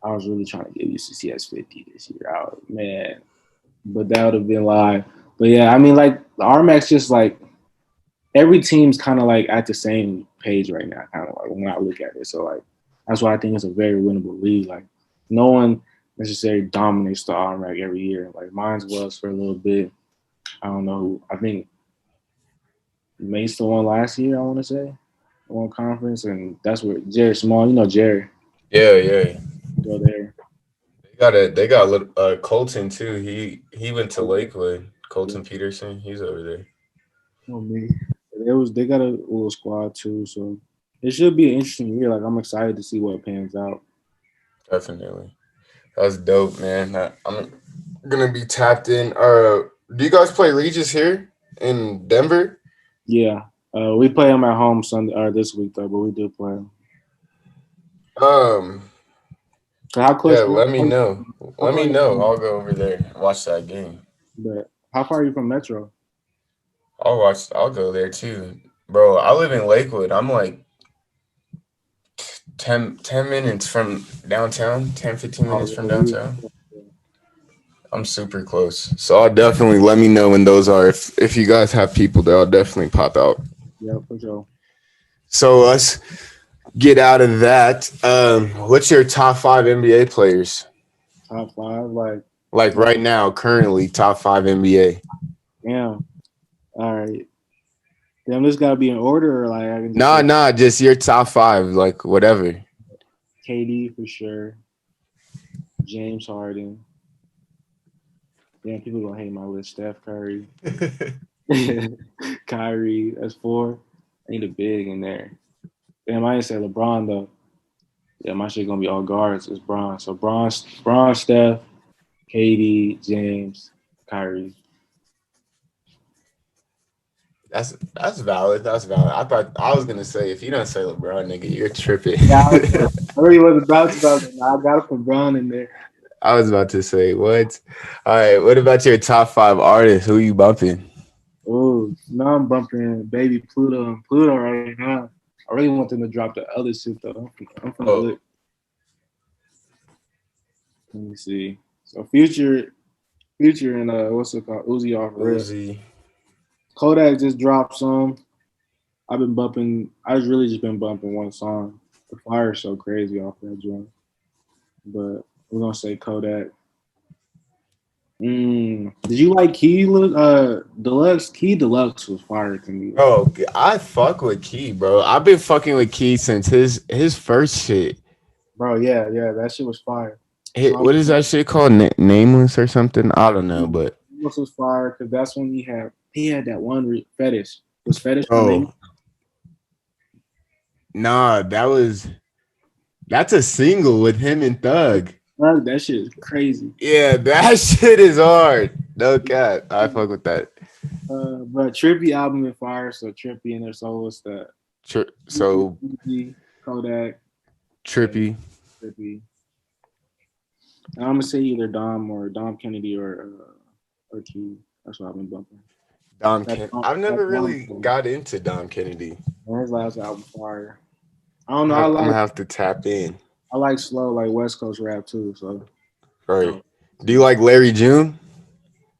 I was really trying to get UCCS 50 this year out, man. But that would have been live. But yeah, I mean, like the RMAX, just like every team's kind of like at the same page right now, kind of like when I look at it. So like that's why I think it's a very winnable league. Like no one necessarily dominates the RMAC every year. Like mine's was for a little bit. I don't know. I think Mesa won last year. I want to say won conference, and that's where Jerry Small. Jerry. Yeah. Go there. They got Colton too. He went to Lakewood. Yeah. Colton Peterson. He's over there. Oh me. They got a little squad too, so it should be an interesting year. Like I'm excited to see what pans out. Definitely. That's dope, man. I'm gonna be tapped in. Do you guys play Regis here in Denver? Yeah. We play them at home Sunday or this week though, but we do play them. Um, So how yeah. close? Let me know. How Let far me are you know. from? I'll go over there and watch that game. But how far are you from Metro? I'll go there too, bro. I live in Lakewood. I'm like 10 minutes from downtown. 10, 15 Oh, minutes from yeah, downtown. I'm super close. So I'll definitely let me know when those are. If you guys have people there, I'll definitely pop out. yeah, for sure. So let's get out of that. What's your top 5 NBA players? Top five, like Like right now, currently top 5 NBA. damn. All right. Damn, this gotta be in order, or like I can just say Nah, just your top 5, like whatever. KD for sure. James Harden. Damn, people gonna hate my list. Steph Curry. Kyrie, that's 4. I need a big in there. Damn, I didn't say LeBron though. Yeah, my shit gonna be all guards. It's Bron. So Bron, Steph, KD, James, Kyrie. That's valid. That's valid. I thought I was gonna say if you don't say LeBron, nigga, you're tripping. Yeah, I really was about to, but I gotta put Bron in there. I was about to say what? All right. What about your top 5 artists? Who you bumping? Oh, now I'm bumping Baby Pluto right now. I really want them to drop the other shit though. I'm finna Oh, look. Let me see. So Future and what's it called? Uzi off rip. Uzi. Kodak just dropped some. I've been bumping. I just really just been bumping one song. The fire is so crazy off that joint. But we're gonna say Kodak. Did you like Key Deluxe? Key Deluxe was fire to me. Bro, I fuck with Key, bro. I've been fucking with Key since his first shit. Bro, yeah, that shit was fire. What is that shit called? Nameless or something? I don't know, but This was fire because that's when he had that one fetish. Was fetish the name? oh, nah, that's a single with him and Thug. That shit is crazy. Yeah, that shit is hard. No cap. I fuck with that. But Trippy album is fire, so Trippy and their soloists that So Kodak, Trippy. Trippy. And I'm gonna say either Dom Kennedy or Key. That's what I've been bumping. I've never really got into Dom Kennedy. His last album fire. I don't know. I'm gonna have to tap in. I like slow, like West Coast rap too. So Right. Do you like Larry June?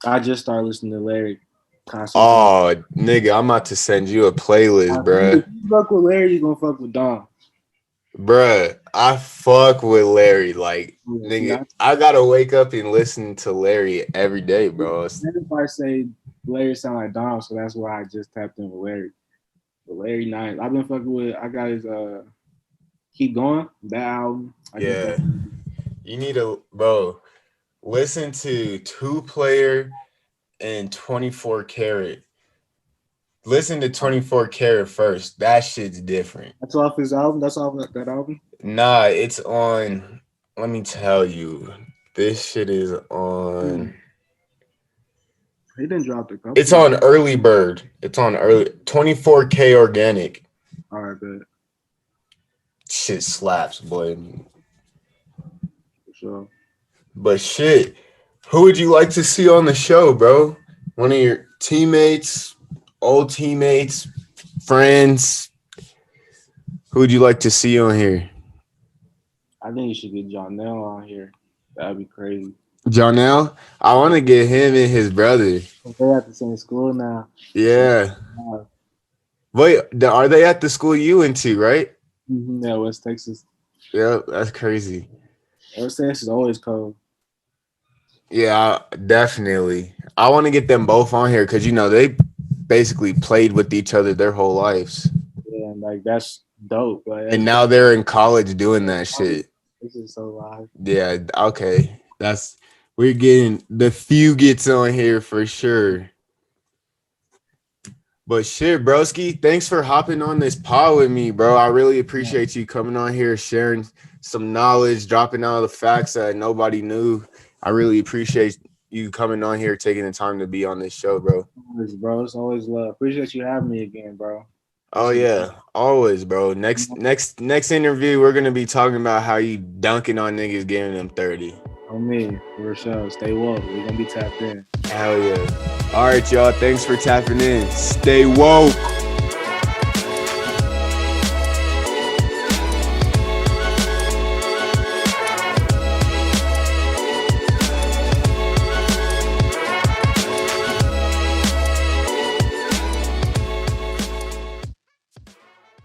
I just started listening to Larry. Constant. Oh, nigga, I'm about to send you a playlist, bruh. If you fuck with Larry, you gonna fuck with Dom. Bruh, I fuck with Larry. Like, Yeah, see, nigga, I gotta wake up and listen to Larry every day, bro. everybody say Larry sound like Dom, so that's why I just tapped in with Larry. But Larry nice. I've been fucking with. I got his Keep Going, that album. Yeah. You need to, bro, listen to 2 Player and 24 Karat. Listen to 24 Karat first. That shit's different. That's off his album. That's off that album. Nah, it's on. Let me tell you. This shit is on. He didn't drop the couple. It's on Early Bird. It's on early 24K Organic. All right, good. Shit slaps, boy. For sure. But shit, who would you like to see on the show, bro? One of your teammates, old teammates, friends. Who would you like to see on here? I think you should get Jonell on here. That'd be crazy. Jonell? I want to get him and his brother. They're at the same school now. Yeah. Wait, are they at the school you went to, right? Mm-hmm. Yeah, West Texas. Yeah, that's crazy. West Texas is always cold. Yeah, definitely. I want to get them both on here because, you know, they basically played with each other their whole lives. Yeah, and like that's dope. Like, And now they're in college doing that shit. This is so live. Yeah, okay. We're getting the few gets on here for sure. But shit, broski, thanks for hopping on this pod with me, bro. I really appreciate you coming on here, sharing some knowledge, dropping out the facts that nobody knew. I really appreciate you coming on here, taking the time to be on this show, bro. Always, bro. It's always love. Appreciate you having me again, bro. Oh yeah, always, bro. Next interview, we're gonna be talking about how you dunking on niggas, giving them 30. On me, for sure. Stay woke. We're gonna be tapped in. Hell yeah. All right, y'all. Thanks for tapping in. Stay woke.